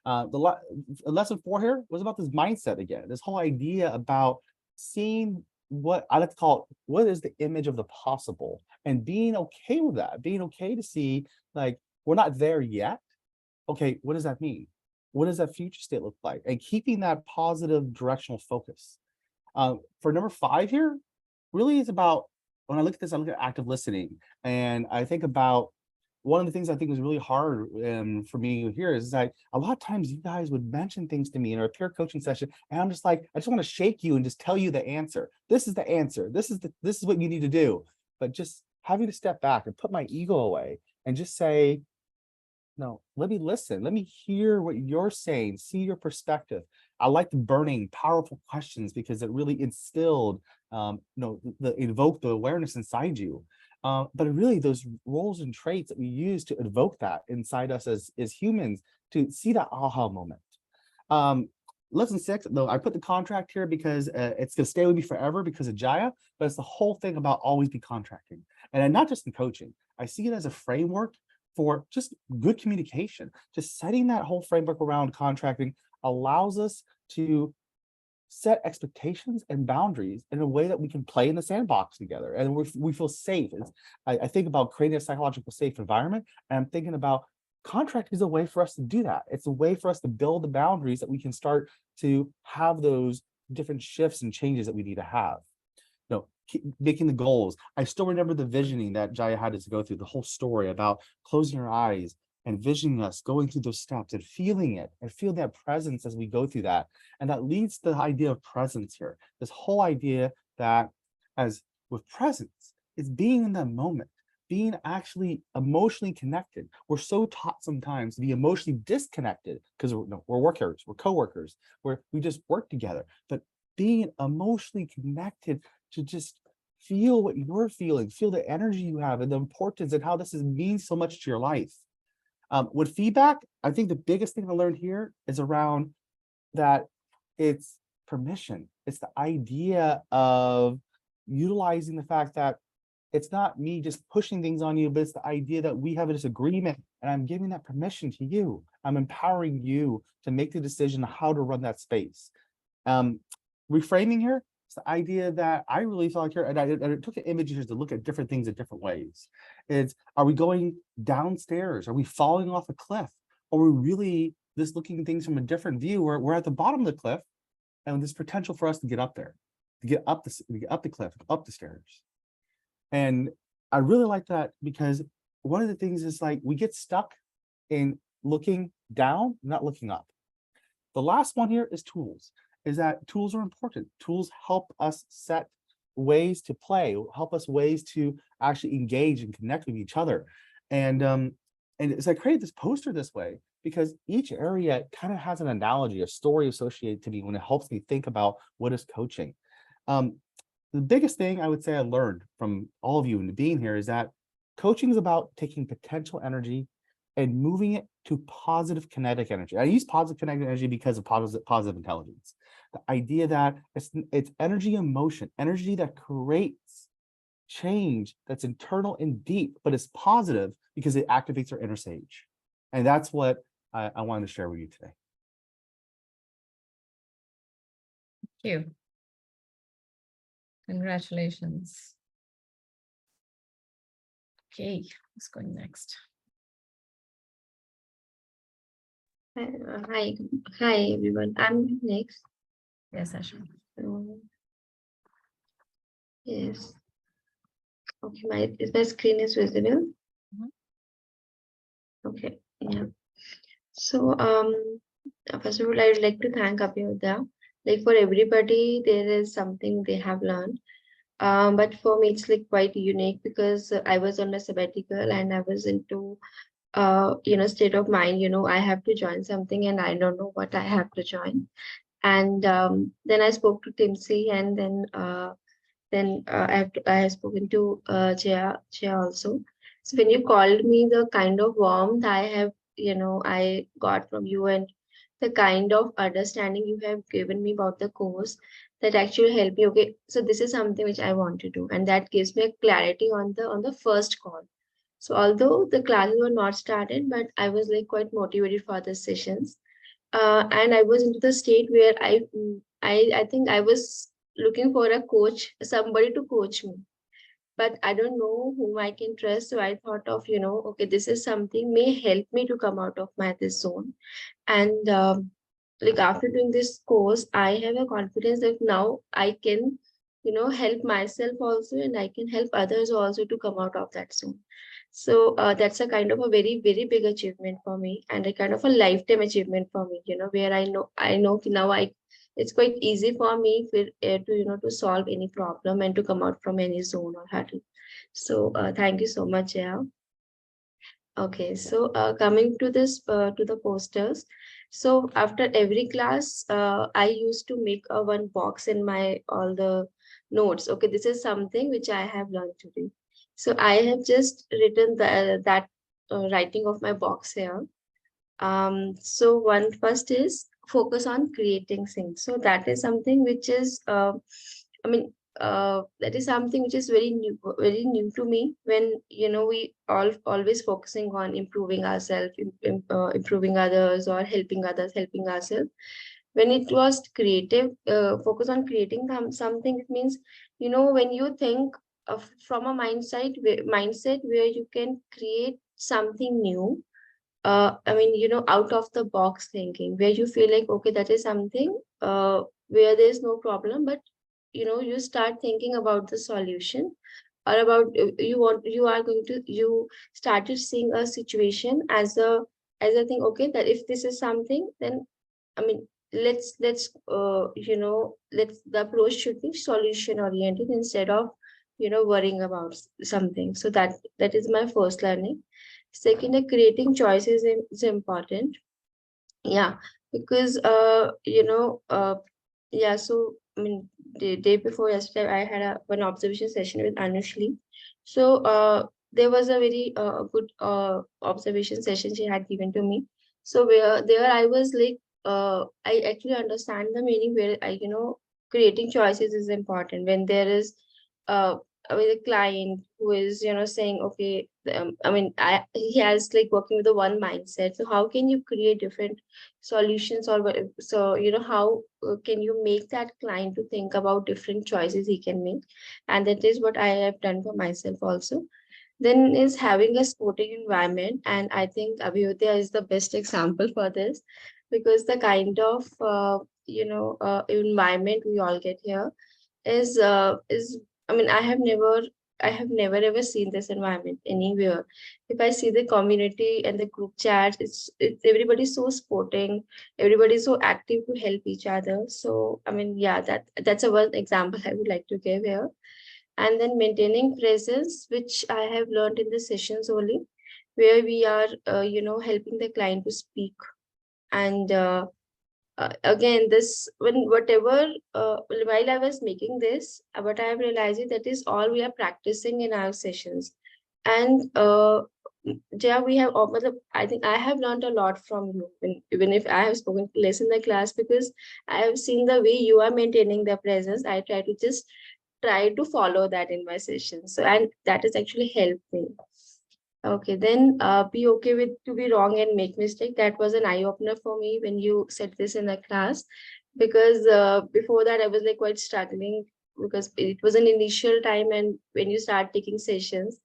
Lesson 4 here was about this mindset again, this whole idea about seeing what I like to call it, what is the image of the possible, and being okay with that, being okay to see, like, we're not there yet. Okay, what does that mean? What does that future state look like? And keeping that positive directional focus. For number 5 here, really is about, when I look at this, I look at active listening, and I think about one of the things I think was really hard for me here is that a lot of times you guys would mention things to me in our peer coaching session, and I'm just like, I just want to shake you and just tell you the answer. This is the answer. This is what you need to do. But just having to step back and put my ego away and just say, no, let me listen. Let me hear what you're saying, see your perspective. I like the burning, powerful questions because it really instilled, invoked the awareness inside you. But really those roles and traits that we use to evoke that inside us as humans, to see that aha moment. Lesson 6, though, I put the contract here because it's going to stay with me forever because of Jaya, but it's the whole thing about always be contracting. And not just in coaching. I see it as a framework for just good communication. Just setting that whole framework around contracting allows us to set expectations and boundaries in a way that we can play in the sandbox together, and we feel safe. I think about creating a psychological safe environment, and I'm thinking about contract is a way for us to do that. It's a way for us to build the boundaries that we can start to have those different shifts and changes that we need to have. Keep making the goals. I still remember the visioning that Jaya had us go through, the whole story about closing our eyes and visioning us going through those steps and feeling it and feel that presence as we go through that. And that leads to the idea of presence here. This whole idea that as with presence, it's being in that moment, being actually emotionally connected. We're so taught sometimes to be emotionally disconnected because we're workers, we're coworkers, we just work together. But being emotionally connected to just feel what you're feeling, feel the energy you have and the importance and how this means so much to your life. With feedback, I think the biggest thing I learned here is around that it's permission. It's the idea of utilizing the fact that it's not me just pushing things on you, but it's the idea that we have a disagreement and I'm giving that permission to you. I'm empowering you to make the decision how to run that space. Reframing here, it's the idea that I really felt like here, and I took an image here to look at different things in different ways. Are we going downstairs? Are we falling off a cliff? Or are we really just looking at things from a different view where we're at the bottom of the cliff and there's potential for us to get up there, to get up the cliff, up the stairs. And I really like that because one of the things is like we get stuck in looking down, not looking up. The last one here is tools. Is that tools are important. Tools help us set ways to play, help us ways to actually engage and connect with each other. And as I created this poster this way, because each area kind of has an analogy, a story associated to me when it helps me think about what is coaching. The biggest thing I would say I learned from all of you and being here is that coaching is about taking potential energy and moving it to positive kinetic energy. I use positive kinetic energy because of positive intelligence. The idea that it's energy in motion, energy that creates change that's internal and deep, but it's positive because it activates our inner sage. And that's what I wanted to share with you today. Thank you. Congratulations. Okay, who's going next? Hi, everyone. I'm next. Yes, Asha. Yes. Okay, my screen is visible. Okay, yeah. So first of all, I would like to thank Abhyuda. Like for everybody, there is something they have learned. But for me, it's like quite unique because I was on a sabbatical and I was into state of mind, I have to join something and I don't know what I have to join. And then I spoke to Timsy, and then I have spoken to Jaya also. So when you called me, the kind of warmth I have, I got from you, and the kind of understanding you have given me about the course, that actually helped me. Okay, so this is something which I want to do, and that gives me a clarity on the first call. So although the classes were not started, but I was like quite motivated for the sessions. And I was into the state where I think I was looking for a coach, somebody to coach me. But I don't know whom I can trust. So I thought of, okay, this is something may help me to come out of this zone. And like after doing this course, I have a confidence that now I can, help myself also, and I can help others also to come out of that zone. So that's a kind of a very, very big achievement for me, and a kind of a lifetime achievement for me, where I know now it's quite easy for me to solve any problem and to come out from any zone or hurdle. So thank you so much, yeah. Okay, so coming to to the posters. So after every class, I used to make one box in my all the notes. Okay, this is something which I have learned today. So I have just written that writing of my box here. So one first is focus on creating things. So that is something which is, that is something which is very new to me. When we always focusing on improving ourselves, improving others, or helping others, helping ourselves. When it was creative, focus on creating something, it means when you think of from a mindset where you can create something new. Out of the box thinking, where you feel like, okay, that is something where there's no problem, but you start thinking about the solution, or about you started seeing a situation as a thing. Okay, that if this is something, then let's the approach should be solution oriented instead of worrying about something. So that is my first learning. Second, creating choices is important. Yeah, because yeah. So the day before yesterday, I had one observation session with Anushli. So there was a very good observation session she had given to me. So where there I was like, I actually understand the meaning where creating choices is important when there is with a client who is saying, okay, he has like working with the one mindset. So how can you create different solutions, or so how can you make that client to think about different choices he can make? And that is what I have done for myself also. Then is having a sporting environment, and I think Abhyudaya is the best example for this, because the kind of environment we all get here is I have never ever seen this environment anywhere. If I see the community and the group chat, it's everybody's so sporting, everybody's so active to help each other. So yeah, that's a one example I would like to give here. And then maintaining presence, which I have learned in the sessions only, where we are, helping the client to speak. And again, this, while I was making this, what I have realized is that is all we are practicing in our sessions. And Jaya, we have, I think I have learned a lot from you, even if I have spoken less in the class, because I have seen the way you are maintaining the presence. I try to follow that in my sessions. So, and that has actually helped me. Okay, then be okay with to be wrong and make mistake. That was an eye opener for me when you said this in the class, because before that I was like quite struggling, because it was an initial time, and when you start taking sessions,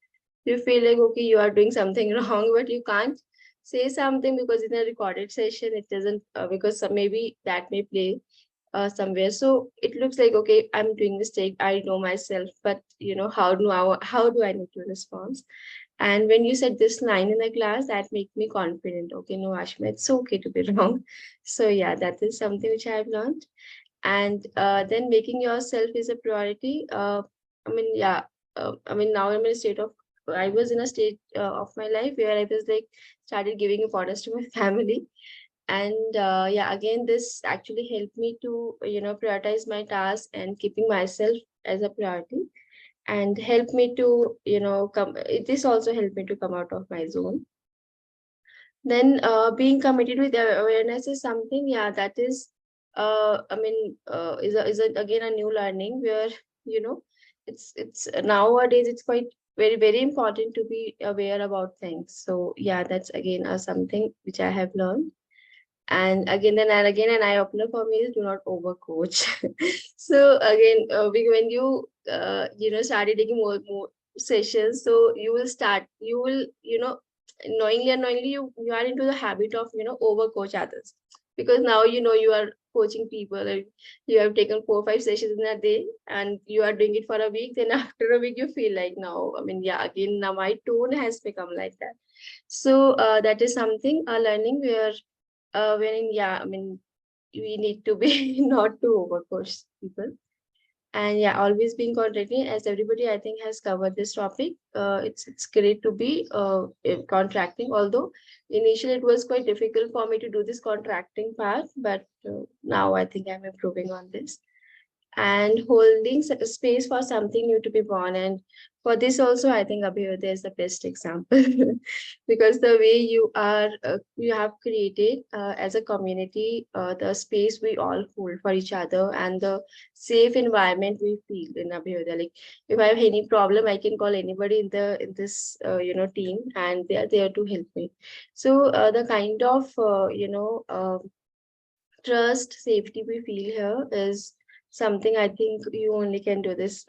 you feel like, okay, you are doing something wrong, but you can't say something because in a recorded session it doesn't, because maybe that may play somewhere. So it looks like, okay, I'm doing mistake. I know myself, but how do I need to respond? And when you said this line in the class, that made me confident. Okay, no, Ashma, it's okay to be wrong. So yeah, that is something which I have learned. And then making yourself is a priority. Now I'm in a state of, I was in a state of my life where I was like, started giving importance to my family. And yeah, again, this actually helped me to, prioritize my tasks and keeping myself as a priority, and help me to, this also helped me to come out of my zone. Then being committed with awareness is something, yeah, that is, is again a new learning where, it's nowadays it's quite very, very important to be aware about things. So yeah, that's again something which I have learned. And again an eye opener for me is do not overcoach. So again, when you started taking more sessions, so you will knowingly unknowingly you are into the habit of overcoach others, because now you are coaching people, like you have taken 4 or 5 sessions in a day and you are doing it for a week. Then after a week you feel like, now, again, now my tone has become like that. So that is something, a learning where wherein, yeah, we need to be not to overcoach people. And yeah, always being contracting, as everybody I think has covered this topic. It's great to be contracting, although initially it was quite difficult for me to do this contracting part, but now I think I'm improving on this. And holding space for something new to be born. And for this also, I think Abhyuday is the best example, because the way you have created as a community, the space we all hold for each other, and the safe environment we feel in Abhyuday. Like if I have any problem, I can call anybody in this team, and they are there to help me. So the kind of trust, safety we feel here is something I think you only can do this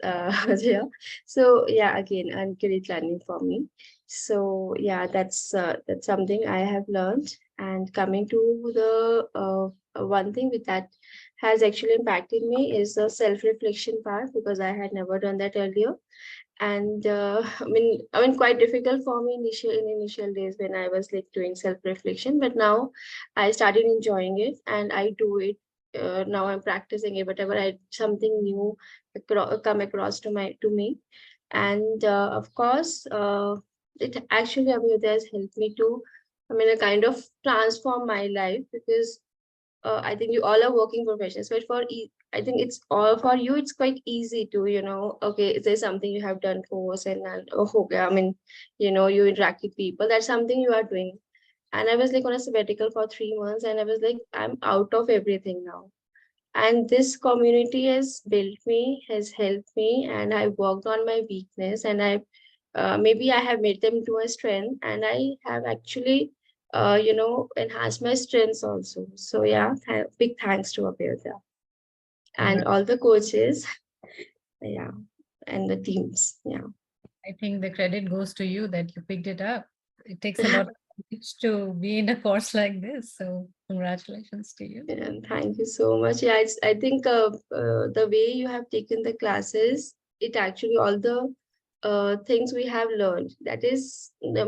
here. So yeah, again, and great learning for me. So yeah, that's something I have learned. And coming to the one thing with that has actually impacted me is the self-reflection part, because I had never done that earlier. And quite difficult for me in initial days when I was like doing self-reflection, but now I started enjoying it and I do it. Now I'm practicing it, whatever something new come across to me. And of course it actually, has helped me to, a kind of transform my life, because I think you all are working professionals, but I think it's all for you. It's quite easy to, okay, is there something you have done for us, and oh, okay, you interact with people. That's something you are doing. And I was like on a sabbatical for 3 months, and I was like, I'm out of everything now. And this community has built me, has helped me, and I worked on my weakness, and maybe I have made them to a strength, and I have actually enhanced my strengths also. So yeah, big thanks to Abhyuday and all the coaches, yeah, and the teams, yeah. I think the credit goes to you that you picked it up. It takes a lot of courage to be in a course like this. So congratulations to you. Yeah, thank you so much. Yeah, I think the way you have taken the classes, it actually all the things we have learned. That is, now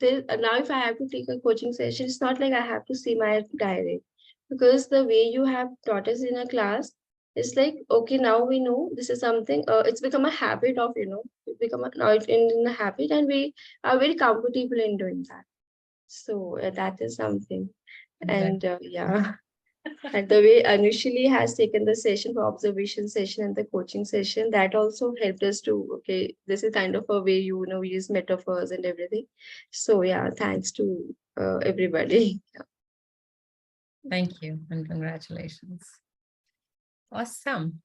if I have to take a coaching session, it's not like I have to see my diary, because the way you have taught us in a class, It's like, okay, now we know this is something, it's become a habit of, now it's in a habit, and we are very comfortable in doing that. So that is something. And yeah. And the way initially has taken the session for observation session and the coaching session, that also helped us to, okay, this is kind of a way, we use metaphors and everything. So yeah, thanks to everybody. Thank you and congratulations. Awesome.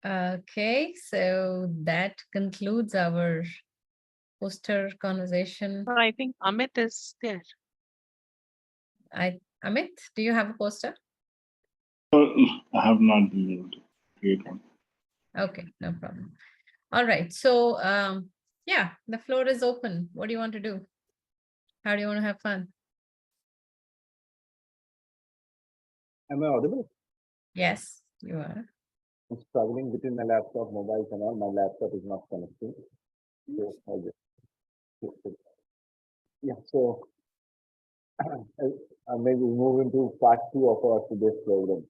Okay, so that concludes our poster conversation. I think Amit is there. Amit, do you have a poster? I have not been able to create one. Okay, no problem. All right, so yeah, the floor is open. What do you want to do? How do you want to have fun? Am I audible? Yes, you are. I'm struggling between my laptop, mobiles, and all. My laptop is not connecting. So I'll just, yeah. So maybe move into part 2 of our today's program.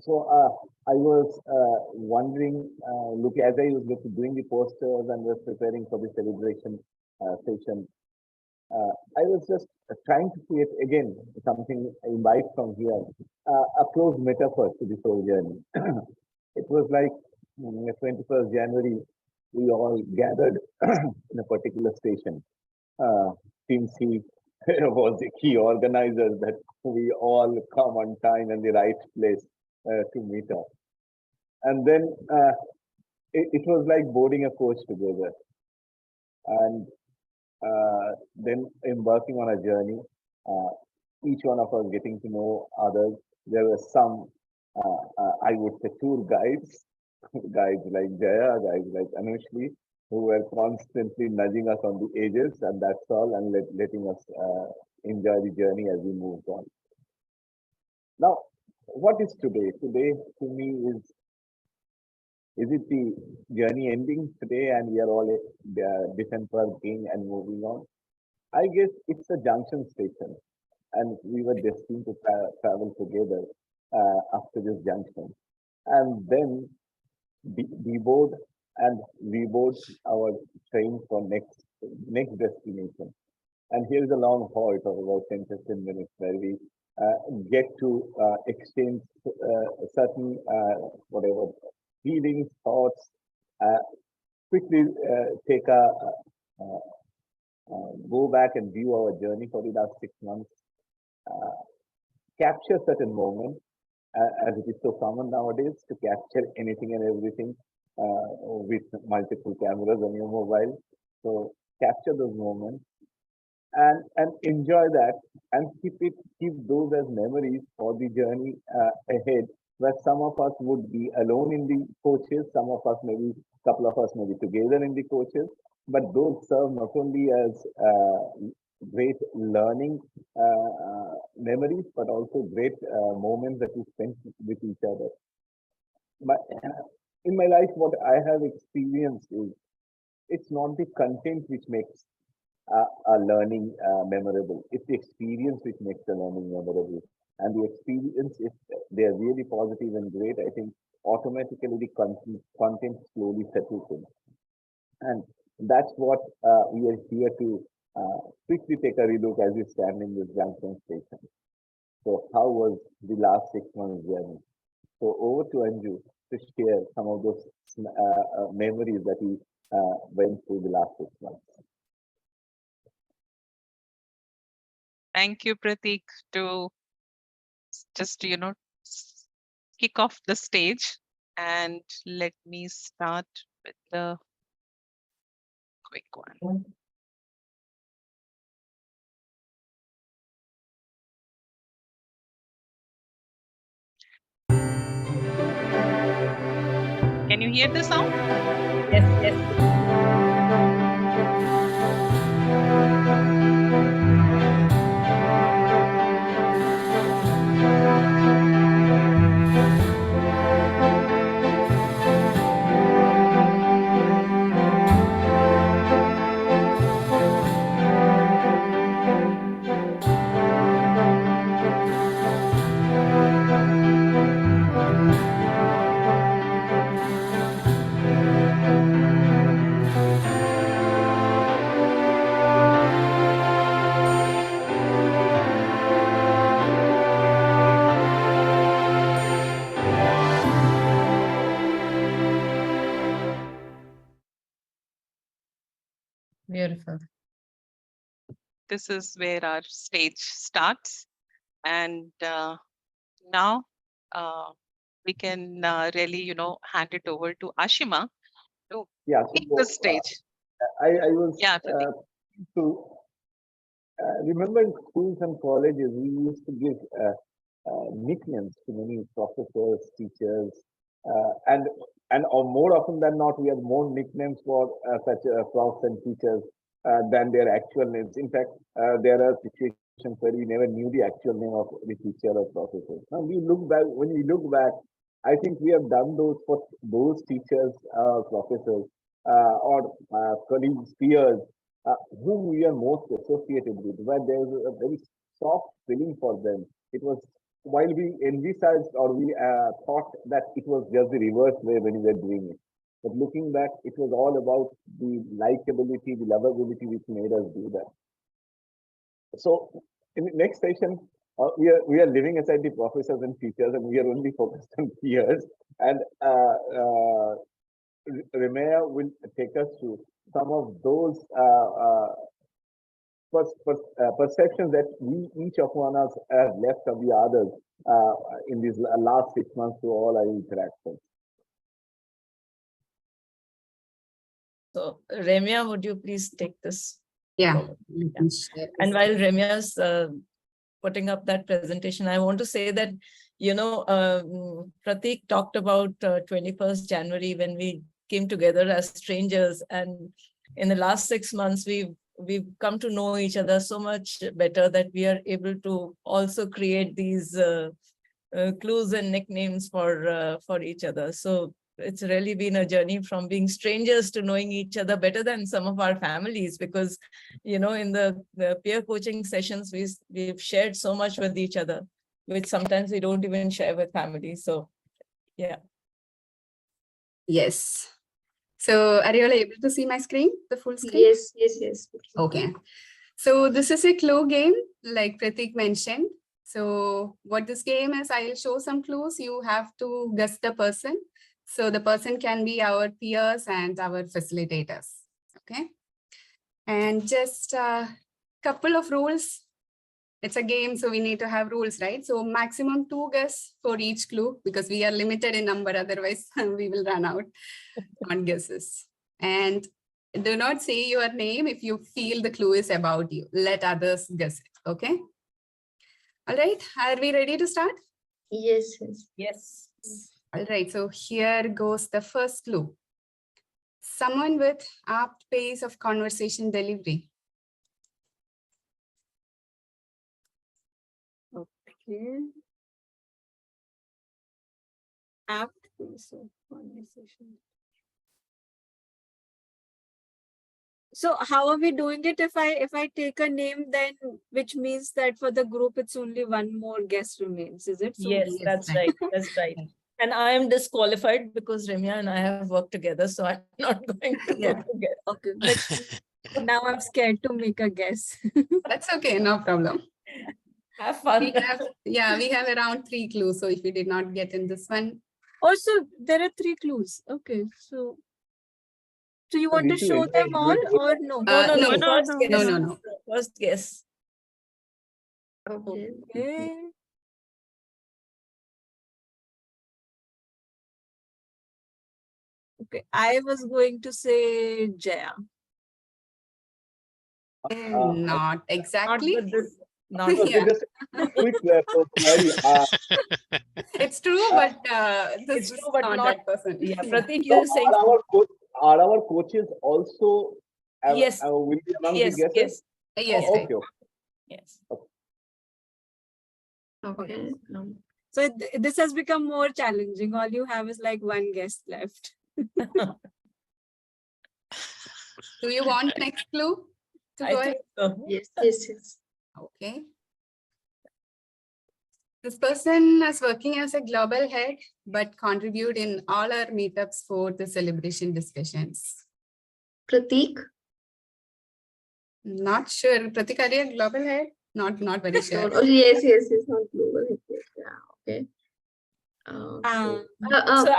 So I was wondering, look, as I was doing the posters and was preparing for the celebration session, I was just trying to create again something invite from here, a close metaphor to this whole journey. It was like 21st January, we all gathered in a particular station. Team C was the key organizer that we all come on time and the right place to meet up. And then it was like boarding a coach together. And then embarking on a journey, each one of us getting to know others. There were some, I would say, tour guides, guides like Jaya, guides like Anushli, who were constantly nudging us on the edges, and that's all, and letting us enjoy the journey as we moved on. Now, what is today? Today, to me, is it the journey ending today and we are all disembarking and moving on? I guess it's a junction station, and we were destined to travel together after this junction. And then deboard and reboard our train for next destination. And here's a long halt of about 10-15 minutes where we get to exchange certain whatever feelings, thoughts, quickly take a go back and view our journey for the last 6 months, capture certain moments, as it is so common nowadays to capture anything and everything with multiple cameras on your mobile. So capture those moments and enjoy that, and keep those as memories for the journey ahead, where some of us would be alone in the coaches, some of us maybe couple of us maybe together in the coaches, but those serve not only as great learning memories, but also great moments that we spend with each other. But in my life, what I have experienced is it's not the content which makes a learning memorable. It's the experience which makes the learning memorable. And the experience, if they're really positive and great, I think automatically the content slowly settles in. And that's what we are here to quickly take a relook as we stand in this junction station. So how was the last 6 months journey? So over to Anju to share some of those memories that we went through the last 6 months. Thank you, Pratik, to just, kick off the stage. And let me start with the quick one. Can you hear the sound? Yes, yes. Beautiful. This is where our stage starts. And now we can really, hand it over to Ashima to Yeah, take so the stage. I was Yeah, Pratik. to remember in schools and colleges, we used to give nicknames to many professors, teachers, and more often than not, we have more nicknames for such profs and teachers than their actual names. In fact, there are situations where we never knew the actual name of the teacher or professor. Now we look back. When we look back, I think we have done those for those teachers, professors, or colleagues, peers, whom we are most associated with, where there's a very soft feeling for them. It was while we envisaged or we thought that it was just the reverse way when we were doing it. But looking back, it was all about the likability, the lovability which made us do that. So in the next session, we are living aside the professors and teachers, and we are only focused on peers. And Remaya will take us through some of those perceptions that we each of one of us have left of the others in these last 6 months through all our interactions. So Ramya, would you please take this? Yeah. forward? And while Ramya's putting up that presentation, I want to say that, Pratik talked about 21st January when we came together as strangers, and in the last 6 months, we've come to know each other so much better that we are able to also create these clues and nicknames for each other. So it's really been a journey from being strangers to knowing each other better than some of our families, because, in the peer coaching sessions, we've shared so much with each other, which sometimes we don't even share with families. So, yeah. Yes. So are you all able to see my screen, the full screen? Yes, yes, yes. Okay. So this is a clue game, like Pratik mentioned. So what this game is, I'll show some clues. You have to guess the person. So the person can be our peers and our facilitators. Okay. And just a couple of rules. It's a game, so we need to have rules, right? So maximum 2 guesses for each clue, because we are limited in number. Otherwise, we will run out on guesses. And do not say your name if you feel the clue is about you. Let others guess it, okay? All right, are we ready to start? Yes, yes. Yes. All right, so here goes the first clue. Someone with apt pace of conversation delivery. Okay. Apt pace of conversation. So how are we doing it? If I take a name, then which means that for the group it's only one more guest remains, is it? So Yes, that's right. That's right. And I am disqualified because Ramya and I have worked together, so I'm not going to Yeah. go together. okay, but now I'm scared to make a guess. That's okay, no problem. Have fun. We have around 3 clues. So if you did not get in this one. Also, there are 3 clues. Okay, so you want to show them all or no? No. No, First no, guess. no. First guess. Okay. Okay. Okay, I was going to say Jaya. Not exactly. Not with this. Not Okay, Yeah. just a quick query. It's true, but this It's is true, but not not- that person. Yeah, Yeah. Pratik, So you're saying are our coaches also yes. will be among Yes, the guesses? yes, Yes, Oh, right. okay. yes. Okay. So this has become more challenging. All you have is like one guest left. Do you want next clue to I go think ahead? so. Yes, yes, yes. Okay. This person is working as a global head, but contribute in all our meetups for the celebration discussions. Pratik? Not sure. Pratik, are you a global head? Not very sure. Oh, yes, yes, yes, not global. Yeah, okay. So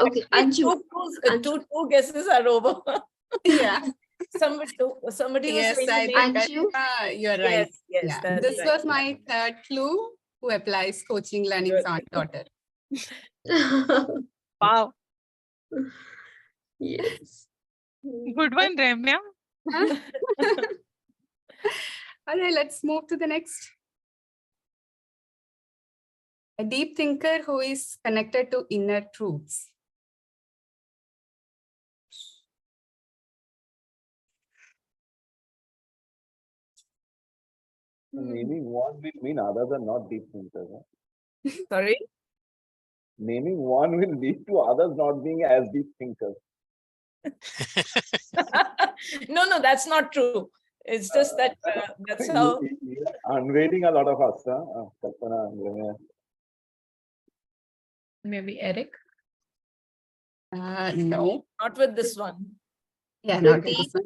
Okay, actually, Anju. two guesses are over. Yeah. somebody was Yes, saying the I name. think Anju? you're right. Yes, yes, Yeah, that's this right. was my third clue. Who applies coaching learning on daughter? Wow. Yes. Good one, Ramya. All right, let's move to the next. A deep thinker who is connected to inner truths. Naming one will mean others are not deep thinkers. Huh? Sorry. Naming one will lead to others not being as deep thinkers. No, that's not true. It's just that that's how. You are unveiling a lot of us. Huh? Kalpana and Ramya. Maybe Eric? No. Not with this one. Yeah, not with this one.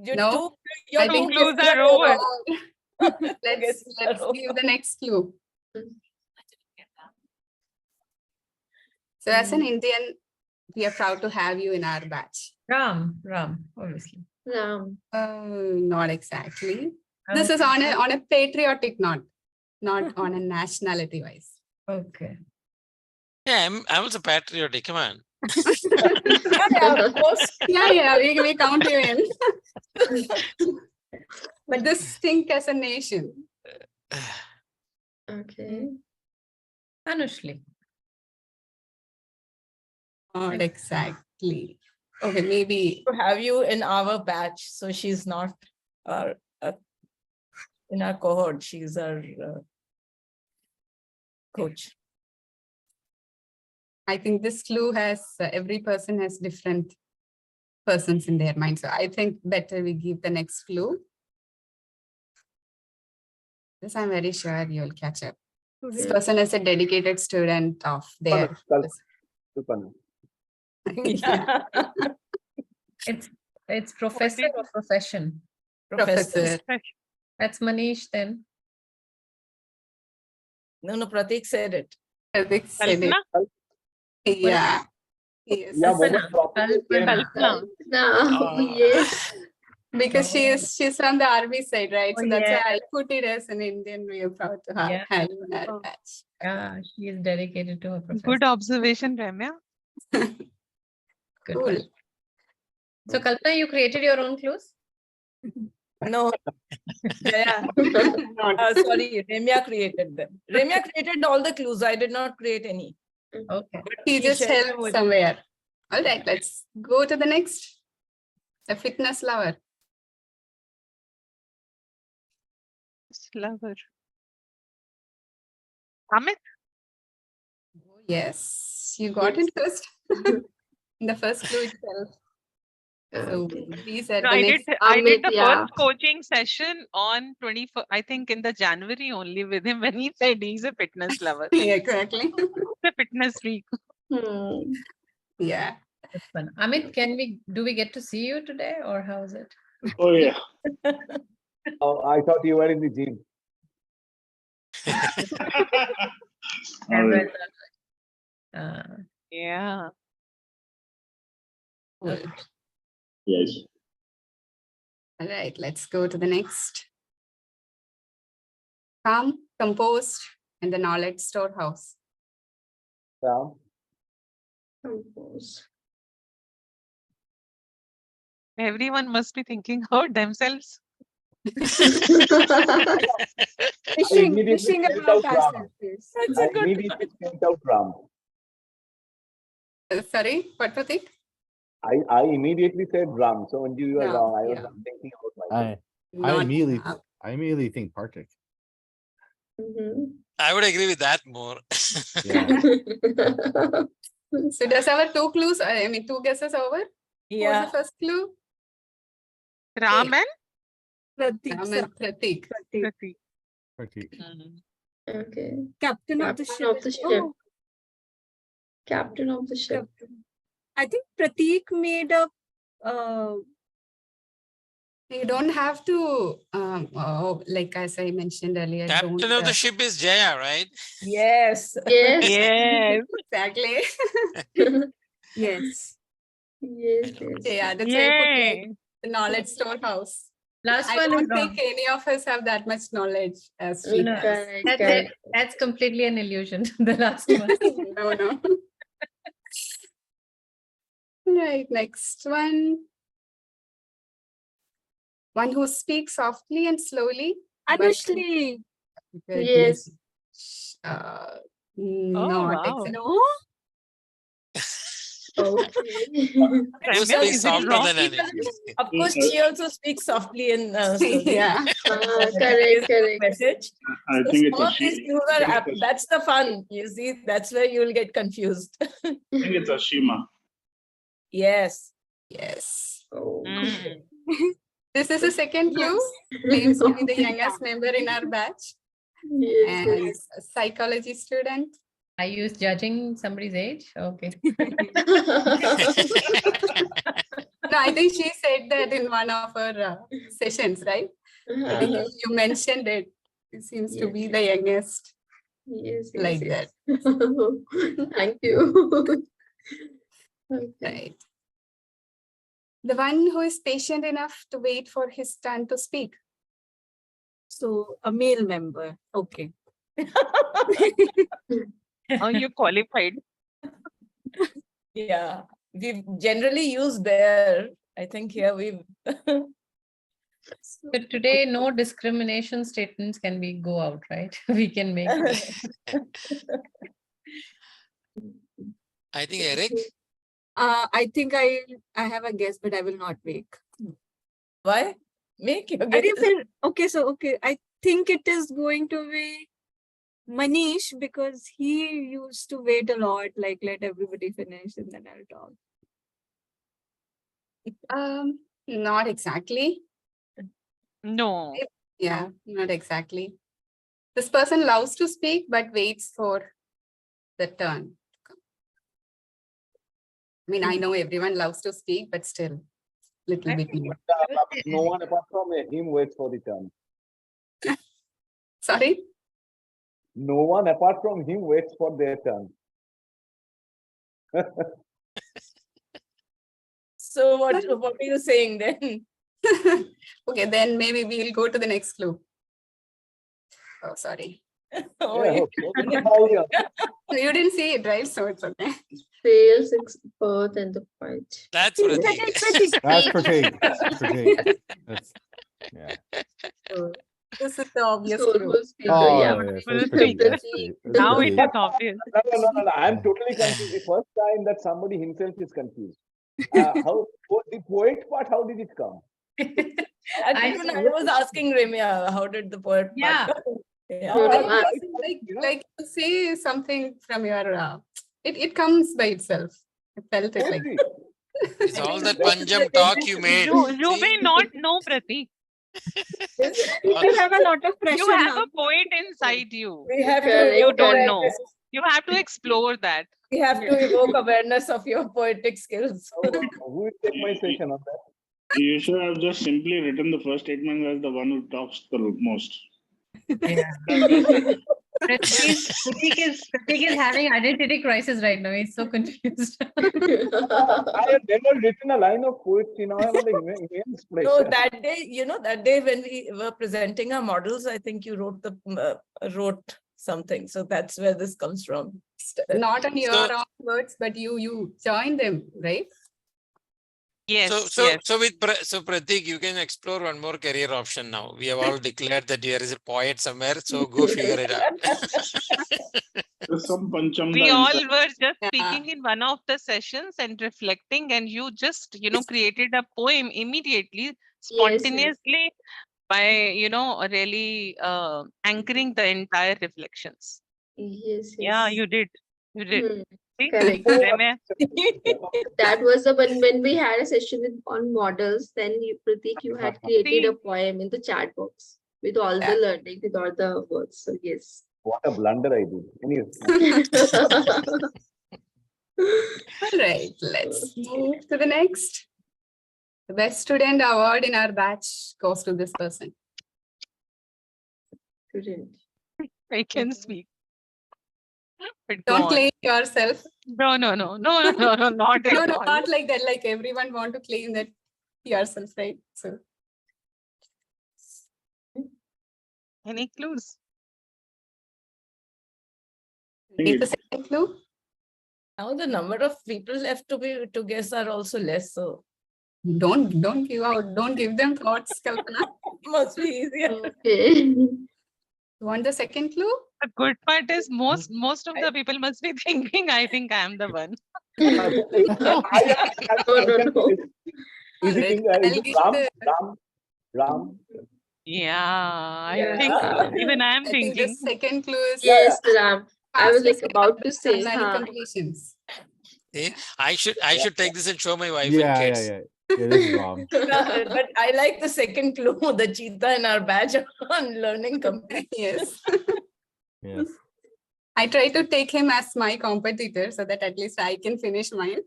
Your No, two, your I two think clues guesses are over. let's Guesses are give over. the next clue. So as an Indian, we are proud to have you in our batch. Ram, obviously. Ram. Not exactly. This is on a patriotic note, not on a nationality wise. Okay. Yeah, I'm also patriotic. Come on. Yeah, of course. Yeah, we count you in. But this think as a nation. Okay. Anushli. Not exactly. Okay, maybe. To have you in our batch, so she's not in our cohort. She's our coach. I think this clue has every person has different persons in their mind. So I think better we give the next clue. This I'm very sure you'll catch up. This person is a dedicated student of their. Kalpana. Yeah. It's professor or profession? Professor. That's Manish then. No, Pratik said it. Pratik said it. Kalpana? Yeah. Yes. Yeah, Kalpana. Kalpana. No, yes. Because she's from the army side, right? Oh, So that's yeah. why I put it as an Indian. We are proud to have, Yeah. have in our batch. Yeah, she is dedicated to her profession. Good observation, Ramya. Good Cool. one. So Kalpana, you created your own clues? No. Yeah. Sorry, Ramya created them. Ramya created all the clues. I did not create any. Okay. But He just shared them helped with- somewhere. All right, let's go to the next. A fitness lover. Lover. Amit? Yes, you got it first. In the first clue itself. So Okay. these are No, the I did next. Amit, the yeah. first coaching session on 24, I think in the January only with him when he said he's a fitness lover. Yeah, exactly. The fitness freak. Hmm. Yeah. That's fun. Amit, do we get to see you today or how is it? Oh yeah. Oh, I thought you were in the gym. All right. Yeah. Cool. Yes. All right, let's go to the next. Calm, composed, and the knowledge storehouse. Yeah. Compose. Everyone must be thinking about themselves. Wishing about ourselves. That's I a good immediately sent out Ram. Sorry, what was it? I immediately said Ram. So when you were Ram, wrong, I was yeah. thinking about myself. Not I immediately think Partik. Mhm. I would agree with that more. Yeah. So does our two clues, I mean, two guesses over? What was Yeah. the first clue? Ram and Ram and Pratik. Pratik. Partik. Okay. Captain of the Captain ship. of the ship. Oh, Captain of the ship. I think Pratik made up. You don't have to, like as I mentioned earlier, Captain don't, of the ship is Jaya, right? Yes. Yes. Yes. exactly. Yes. Yes, I know. yes. Yeah, that's why I put like Yay. the knowledge storehouse. Last I one is don't wrong. think any of us have that much knowledge as she No, has. Correct, That's correct. that's completely an illusion. The last one. No, no. Right, next one. One who speaks softly and slowly. but Anushli. very Yes. Uh, Oh, not wow. exactly. No. Okay. You Ramya, speak is it softer wrong? than She Anil. doesn't- Of course, she also speaks softly and slowly. Yeah. Correct, correct. Message. I So think it's some a of these she. things I are think it's a, that's the fun. You see, that's where you will get confused. I think it's a Shima. Yes. Yes. Oh. Mm. This is the second clue. Yes. Claims to be the youngest member in our batch Yes, and yes. a psychology student. Are you judging somebody's age? Okay. No, I think she said that in one of her sessions, right? I think you mentioned it. It seems to be the youngest, Yes, yes, like yes. that. Thank you. Okay. Right. The one who is patient enough to wait for his turn to speak. So a male member. Okay. Oh, you qualified. Yeah. We've generally used there. I think here we've But today, no discrimination statements can be go out, right? We can make it. I think Eric. I think I have a guess, but I will not make. why? Make your I guess. think okay. I think it is going to be Manish because he used to wait a lot, like let everybody finish and then I'll talk. Not exactly. No. Yeah, not exactly. This person loves to speak but waits for the turn. I mean, I know everyone loves to speak, but still, little bit more. No one apart from him waits for the turn. Sorry? No one apart from him waits for their turn. So what are you saying then? Okay, then maybe we'll go to the next clue. Oh, sorry. Oh, Yeah, yeah. okay. Oh, yeah. You didn't see it, right? So it's okay. Fails expert and the fight. That's Pratik. That's Pratik. Pratik. That's, yeah. This is the obvious Soul clue. was speaker, Oh, yeah. yeah. So Pratik. it's Pratik. That's Pratik. Pratik. That's Now it Pratik. is obvious. No. I'm totally confused. The first time that somebody himself is confused. How the poet part? How did it come? I was asking Ramya, how did the poet Yeah. part come? Yeah. Like you say something from your, it comes by itself. I felt it like. It's all that Panjam talk you made. You See? may not know, Pratik. People have a lot of pressure You have now. a poet inside you. We have to Correct, You evoke don't correct. know. awareness. You have to explore that. We have to evoke awareness of your poetic skills. Who will take my session on that? You should have just simply written the first statement as the one who talks the most. Pratik is having identity crisis right now. He's so confused. I have never written a line of poetry. Now I'm under immense So pressure. that day when we were presenting our models, I think you wrote something. So that's where this comes from. Not on your So- own words, but you join them, right? Yes. So Yes. so Pratik, you can explore one more career option now. We have all declared that there is a poet somewhere, so go figure it out. There's some Panchamda We all inside. were just Yeah. speaking in one of the sessions and reflecting, and you just, created a poem immediately, spontaneously by, really anchoring the entire reflections. Yes, Yeah, yes. you did. You did. Hmm, See? correct. Ramya? That was the when we had a session on models, then Pratik, you had created a See? poem in the chat box with all the learning, with all the words. So yes. What a blunder I did. Anyway. All right, let's move to the next. The best student award in our batch goes to this person. Student. I can speak. But go Don't on. claim yourself. No, no, no, no, no, no, no, not No, at no, all. not like that. Like everyone want to claim that yourself, right? So Any clues? give the second clue. Now the number of people left to guess are also less. So Don't give them thoughts, Kalpana. must be easier. Okay. You want the second clue? The good part is most of the people must be thinking, I think I am the one. I No, no, no. Is it, is I'll it give Ram? the- Ram? Yeah, I Yeah. think even I am I think the thinking. second clue is Yes, Ram. I was like fastest about to say, learning huh? completions. See, I should take this and show my wife and Yeah, kids. yeah. Yeah, this is wrong. But I like the second clue, the cheetah in our badge on learning complete. Yes. Yes. I try to take him as my competitor so that at least I can finish mine.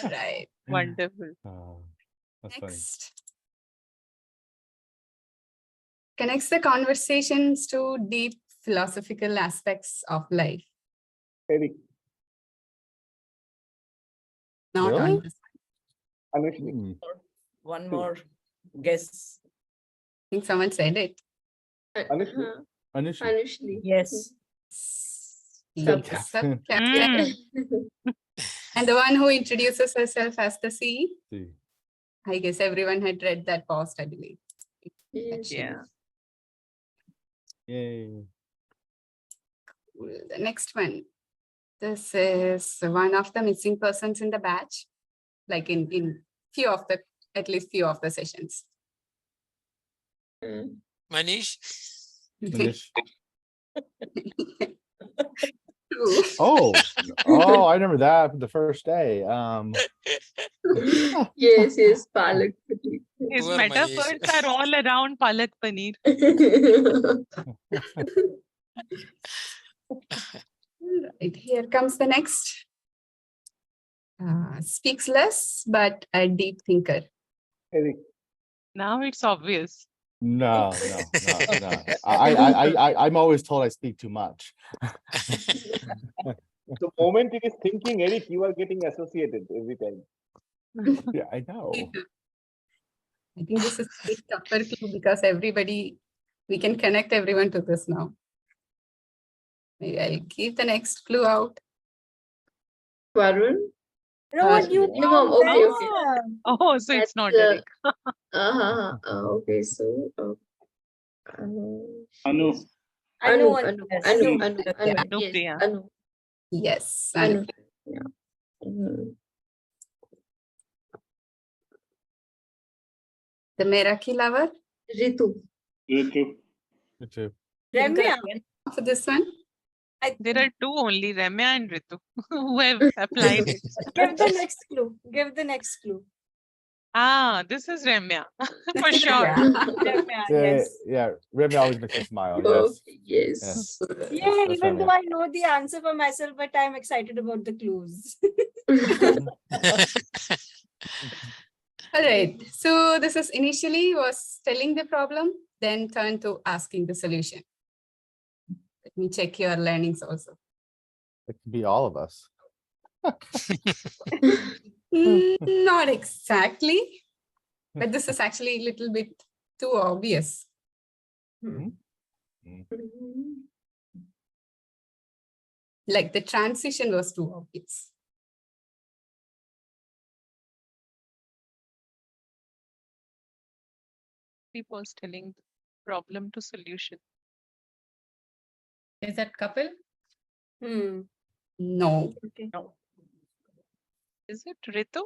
Right. Wonderful. That's funny. Next. Connects the conversations to deep philosophical aspects of life. Eric. Not Really? on this. Anushni. Hmm. One more guess. I think someone said it. Anushni. Anushni. Anushni. Yes. Sub- Captain. Captain. And the one who introduces herself as the C. See. I guess everyone had read that post, I believe. Yes. Yeah. Yay. The next one. This is one of the missing persons in the batch, like in few of the, at least few of the sessions. Mm. Manish, Manish. True. Oh, I remember that from the first day. Yes, yes, Palak. His Poor Manish. metaphors are all around Palak Paneer. Right, here comes the next. Speaks less, but a deep thinker. Eric. Now it's obvious. No. I'm always told I speak too much. The moment it is thinking, Eric, you are getting associated every time. Yeah, I know. I think this is a bit tougher clue because we can connect everyone to this now. Maybe I'll keep the next clue out. Varun? Road, you Mom, okay, okay. Oh, so it's That's, not Eric. Okay, so Anu. Anu, Yeah. yes, Anupriya. Anu, Yes. Anu. Yeah. The Meraki lover Ritu. Ritu. Me too. Ramya. for this one. There are two only, Ramya and Ritu, who have applied it. Give the next clue. Give the next clue. Ah, this is Ramya, for sure. Ramya, yes. Yeah, Remy always makes me smile. Yes. Okay, yes. Yeah, That's even though Ramya. I know the answer for myself, but I'm excited about the clues. All right. So this is initially was telling the problem, then turned to asking the solution. Let me check your learnings also. It could be all of us. Not exactly, but this is actually a little bit too obvious. Like the transition was too obvious. People telling problem to solution. Is that couple? No. Okay. Is it Ritu?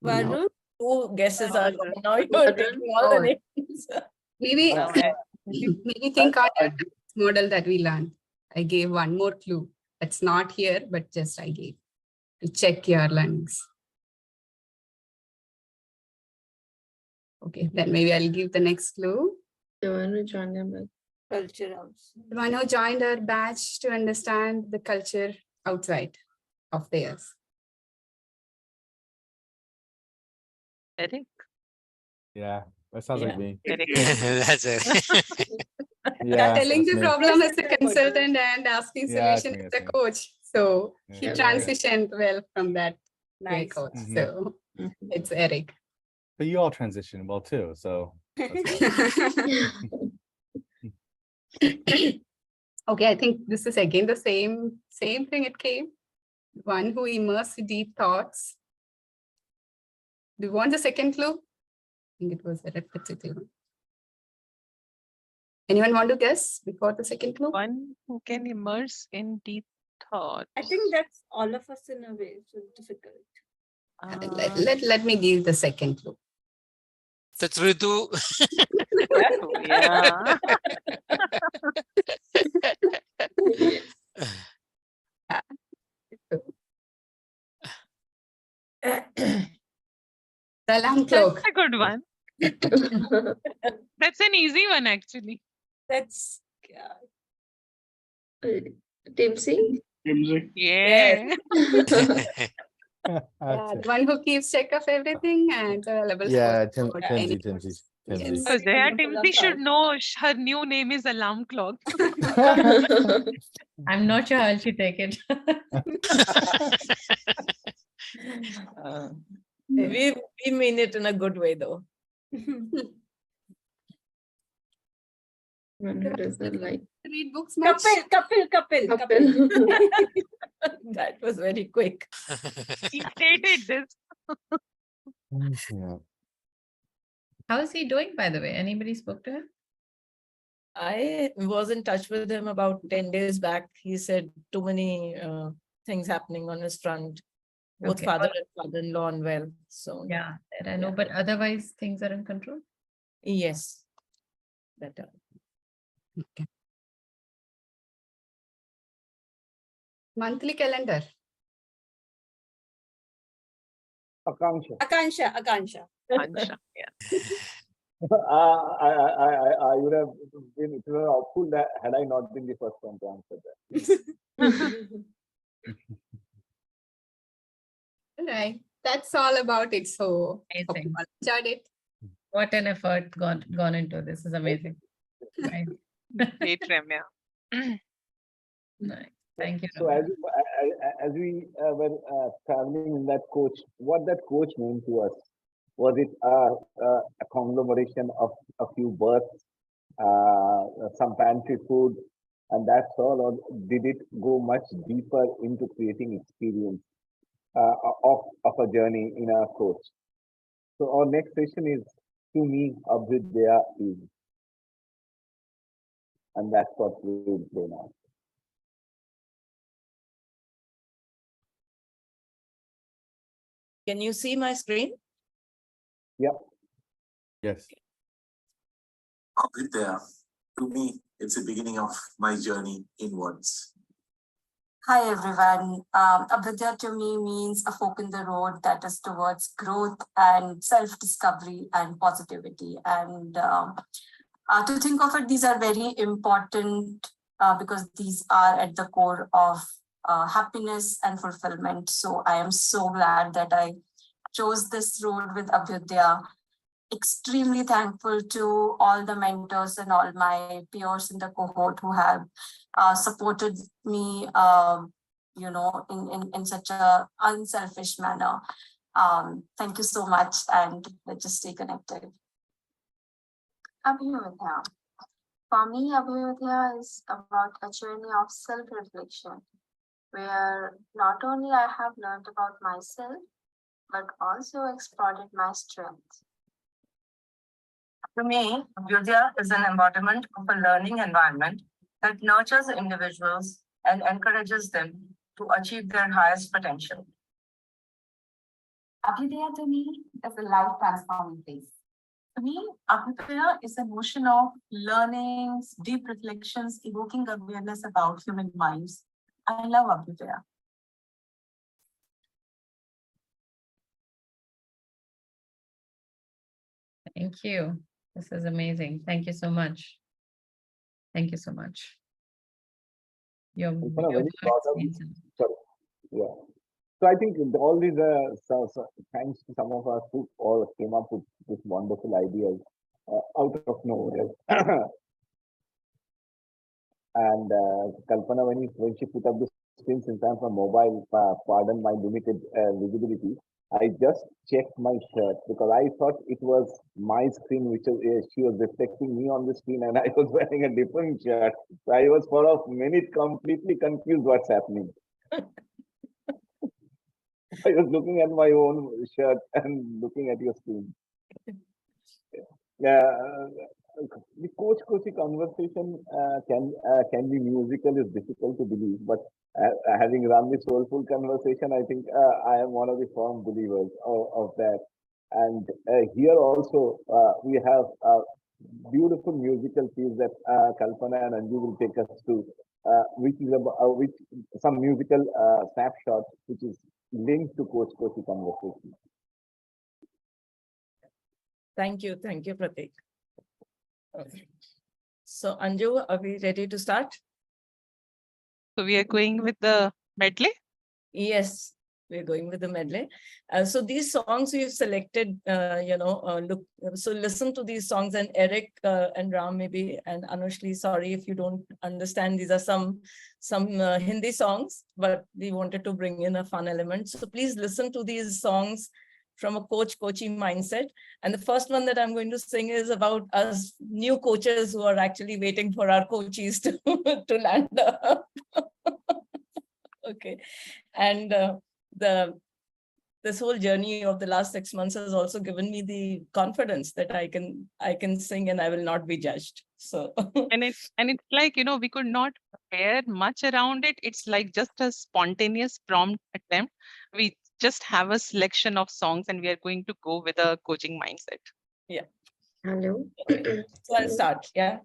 Varun? Two guesses are gone. Now you're Varun? taking all the names. Maybe, No, maybe think on that model that we learned. I gave one more clue. That's not here, but just I gave to check your learnings. Okay, then maybe I'll give the next clue. The one who joined them with Culture house. The one who joined our batch to understand the culture outside of theirs. Eric? Yeah, that sounds like Yeah. me. Eric. That's it. Yeah, telling that's the me. problem as a consultant and asking Yeah, it's solution me, as it's a me. coach. So he Yeah. transitioned well from that to a Nice. coach. Mhm. So it's Eric. But you all transition well too, so. that's why. Okay, I think this is again the same thing it came. One who immersed deep thoughts. Do you want the second clue? I think it was a repetitive. Anyone want to guess before the second clue? One who can immerse in deep thought. I think that's all of us in a way. So difficult. Let me give the second clue. That's Ritu. Yeah. The alarm clock. That's a good one. That's an easy one, actually. That's Tipsy? Kimsey. Yeah. The one who keeps check of everything and available Yeah, for any- Timsy. Yes. So there, Timothy should know her new name is Alarm Clock. I'm not sure how she take it. We mean it in a good way, though. One who doesn't like Read books much. couple. That was very quick. She stated this. Yeah. How is he doing, by the way? Anybody spoke to him? I was in touch with him about 10 days back. He said too many things happening on his front. Both Okay. father and father-in-law unwell. So Yeah, that I know, Yeah. but otherwise things are in control. yes. Better. Monthly calendar. Akanksha. Akansha. Ansha, yeah. I would have been it was helpful that had I not been the first one to answer that. All right. That's all about it. So hope you Amazing. all enjoyed it. What an effort gone into this is amazing. Right. Great, Ramya. Nice. Thank you. So as we were traveling in that coach, what that coach meant to us, was it a conglomeration of a few berths, some pantry food, and that's all, or did it go much deeper into creating experience of a journey in our coach? So our next session is To Me, Abhyudaya Is. And that's what we'll play now. Can you see my screen? Yep. Yes. Abhyudaya, to me, it's the beginning of my journey inwards. Hi everyone. Abhyudaya to me means a fork in the road that is towards growth and self-discovery and positivity. And to think of it, these are very important because these are at the core of happiness and fulfillment. So I am so glad that I chose this road with Abhyudaya. Extremely thankful to all the mentors and all my peers in the cohort who have supported me, in such a unselfish manner. Thank you so much, and let's just stay connected. Abhyudaya. For me, Abhyudaya is about a journey of self-reflection, where not only I have learned about myself, but also explored my strengths. To me, Abhyudaya is an embodiment of a learning environment that nurtures individuals and encourages them to achieve their highest potential. Abhyudaya to me is a life transforming place. To me, Abhyudaya is a notion of learnings, deep reflections, evoking awareness about human minds. I love Abhyudaya. Thank you. This is amazing. Thank you so much. Thank you so much. Your Very words proud of means you. a lot. Sorry. Yeah. So I think all these thanks to some of us who all came up with this wonderful ideas out of nowhere. And Kalpana, when she put up the screen, since I'm from mobile, pardon my limited visibility, I just checked my shirt because I thought it was my screen, which was, she was reflecting me on the screen, and I was wearing a different shirt. So I was for a minute completely confused what's happening. I was looking at my own shirt and looking at your screen. The coach-coachy conversation can be musical is difficult to believe, but having run this soulful conversation, I think I am one of the firm believers of that. And here also we have a beautiful musical piece that Kalpana and Anju will take us to, which is about which some musical snapshots, which is linked to coach-coachy conversation. Thank you, Pratik. Okay. So Anju, are we ready to start? So we are going with the medley? Yes, we're going with the medley. So these songs we've selected, so listen to these songs, and Eric and Ram maybe, and Anushli, sorry if you don't understand, these are some Hindi songs, but we wanted to bring in a fun element. So please listen to these songs from a coachy mindset. And the first one that I'm going to sing is about us new coaches who are actually waiting for our coaches to, to land up. Okay. And this whole journey of the last 6 months has also given me the confidence that I can sing and I will not be judged. So and it's like, we could not prepare much around it. It's like just a spontaneous prompt attempt. We just have a selection of songs and we are going to go with a coaching mindset. Yeah. Hello. So I'll start. Yeah.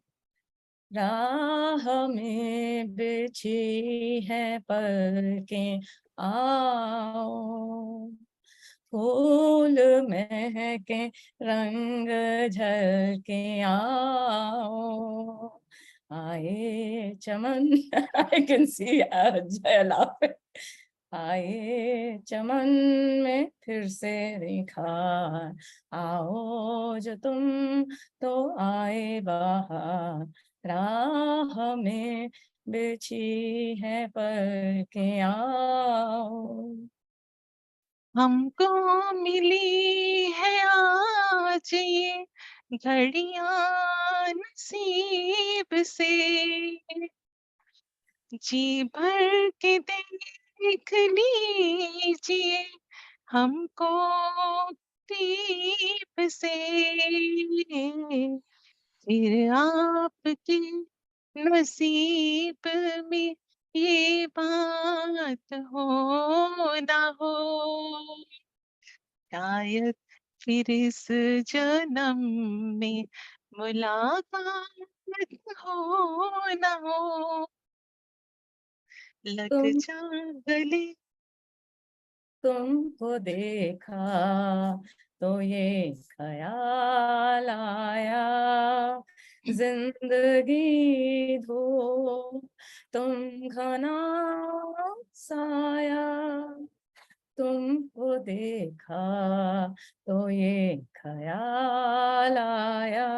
राह में बिछी है पलकें आओ, फूल महके रंग झलके आओ, आए चमन. I can see Jaya laughing. आए चमन में फिर से निखार आओ, जो तुम तो आए बाहर, राह में बिछी है पलकें आओ. हमको मिली है आज ये घड़ियां नसीब से, जी भर के देख लीजिए हमको करीब से, फिर आपके नसीब में ये बात हो ना हो, शायद फिर इस जन्म में मुलाकात हो ना हो, लग जा गले. तुमको देखा तो ये ख्याल आया, जिंदगी धूप तुम घना साया, तुमको देखा तो ये ख्याल आया,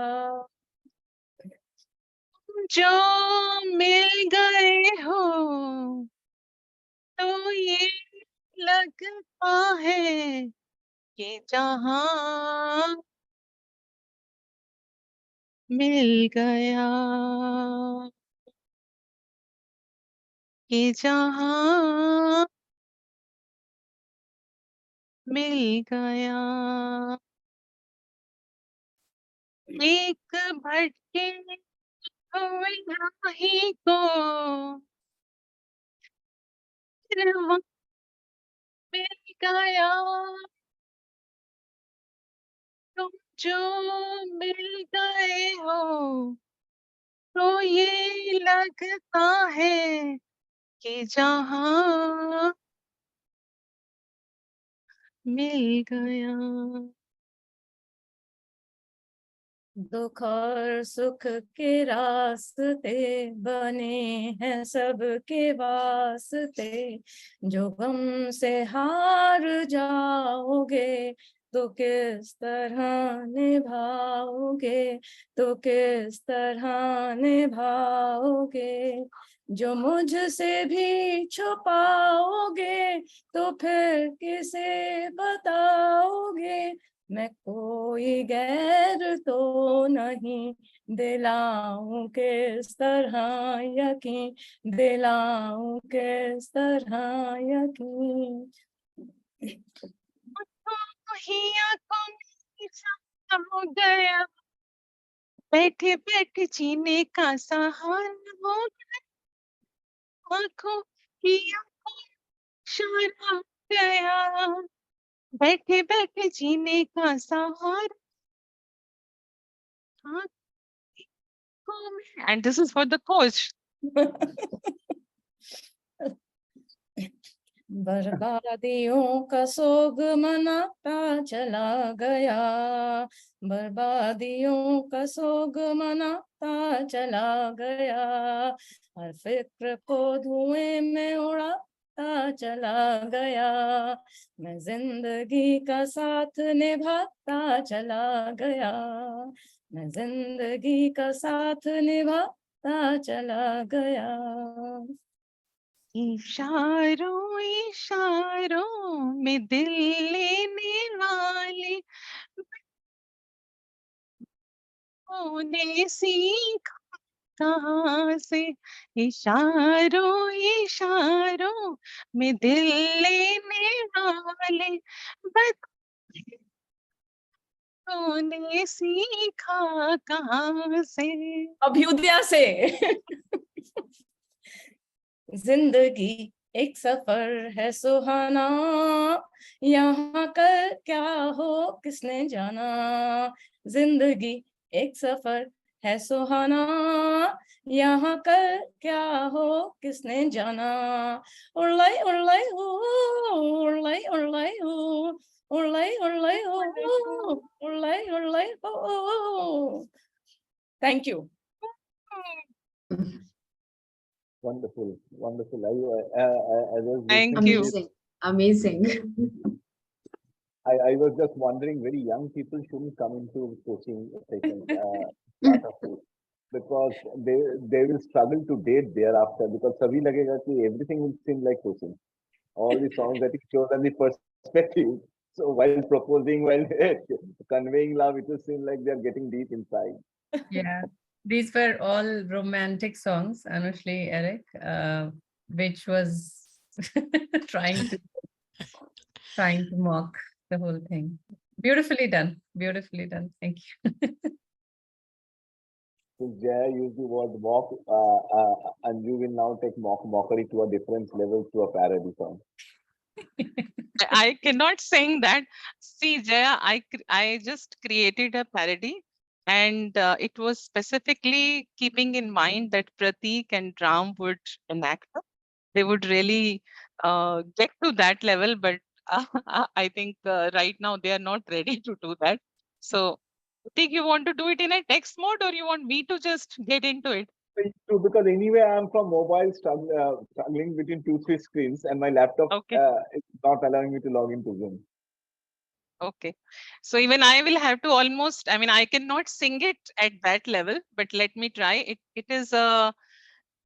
जो मिल गए हो तो ये लगता है कि जहां मिल गया, कि जहां मिल गया, एक भटके हुए राही को फिर वहाँ मिल गया, तुम जो मिल गए हो तो ये लगता है कि जहां मिल गया. दुख और सुख के रास्ते बने हैं सबके वास्ते, जो गम से हार जाओगे तो किस तरह निभाओगे, तो किस तरह निभाओगे, जो मुझसे भी छुपाओगे तो फिर किसे बताओगे, मैं कोई गैर तो नहीं, दिलाऊं किस तरह यकीन, दिलाऊं किस तरह यकीन। हो गया, बैठे बैठे जीने का सहारा हो गया, आंखों की आंखों इशारा हो गया, बैठे बैठे जीने का सहारा, and this is for the coach. बर्बादियों का सोग मनाता चला गया, बर्बादियों का सोग मनाता चला गया, हर फिक्र को धुएं में उड़ाता चला गया, मैं जिंदगी का साथ निभाता चला गया, मैं जिंदगी का साथ निभाता चला गया। इशारों इशारों में दिल लेने वाले ने सीखा कहाँ से, इशारों इशारों में दिल लेने वाले बच्चों ने सीखा कहाँ से, अभ्युदया से। जिंदगी एक सफर है सुहाना, यहाँ कर क्या हो किसने जाना, जिंदगी एक सफर है सुहाना, यहाँ कर क्या हो किसने जाना, उड़लाई उड़लाई हो, उड़लाई उड़लाई हो, उड़लाई उड़लाई हो, उड़लाई उड़लाई हो। Thank you. Wonderful, wonderful. I was Thank listening you. to this. Amazing. I was just wondering, very young people shouldn't come into coaching sessions, part of it, because they will struggle to date thereafter, because sabhi lagega ki everything will seem like coaching. All the songs that he shows and the perspective. So while proposing, while conveying love, it will seem like they are getting deep inside. Yeah, these were all romantic songs, Anushli, Eric, which was trying to mock the whole thing. Beautifully done. Beautifully done. Thank you. So Jaya used the word mock, and you will now take mockery to a different level, to a parody song. I cannot sing that. See, Jaya, I just created a parody, and it was specifically keeping in mind that Pratik and Ram would enact it. They would really get to that level, but I think right now they are not ready to do that. So, Pratik, you want to do it in a text mode, or you want me to just get into it? True, because anyway, I'm from mobile, struggling between 2-3 screens, and my laptop Okay. is not allowing me to log into Zoom. Okay. So even I will have to almost, I mean, I cannot sing it at that level, but let me try. It is a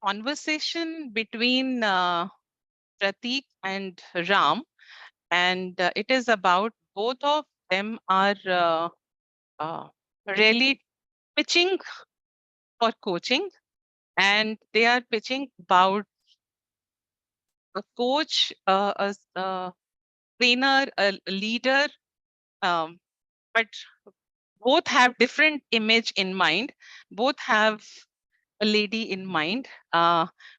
conversation between Pratik and Ram, and it is about both of them are really pitching for coaching, and they are pitching about a coach, a trainer, a leader, but both have different image in mind. Both have a lady in mind.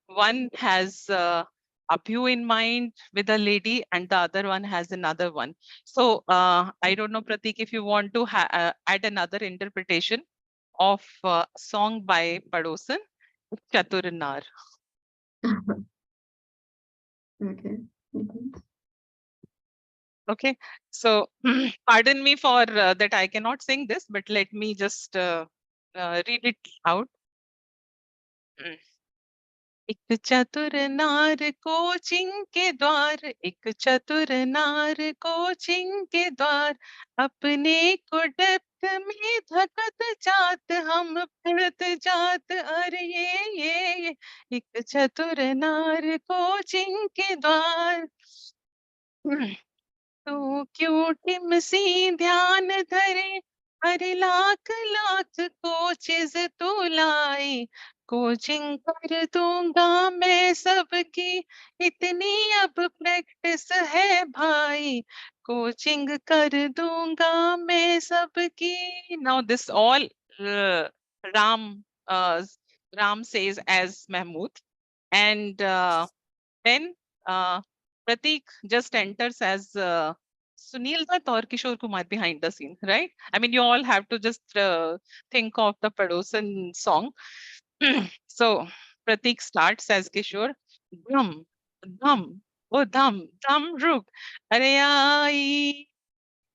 One has Abhu in mind with a lady, and the other one has another one. So I don't know, Pratik, if you want to add another interpretation of a song by Padosan, Chaturanar. Okay. Mhm. Okay, so pardon me for that I cannot sing this, but let me just read it out. एक चतुर नार coaching के द्वार, एक चतुर नार coaching के द्वार, अपने को डेप्थ में धकत जात हम पढ़त जात, अरे ये एक चतुर नार कोचिंग के द्वार। तो क्यों टिम सी ध्यान धरे, अरे लाख लाख कोचेज तो लाई, कोचिंग कर दूंगा मैं सबकी, इतनी अब प्रैक्टिस है भाई, कोचिंग कर दूंगा मैं सबकी। Now this all Ram Ram says as Mahmood, and then Pratik just enters as Sunil Dutt or Kishore Kumar behind the scene, right? I mean, you all have to just think of the Padosan song. So Pratik starts as Kishore. Dhum, dhum, oh dhum, dhum ruk. Are ai,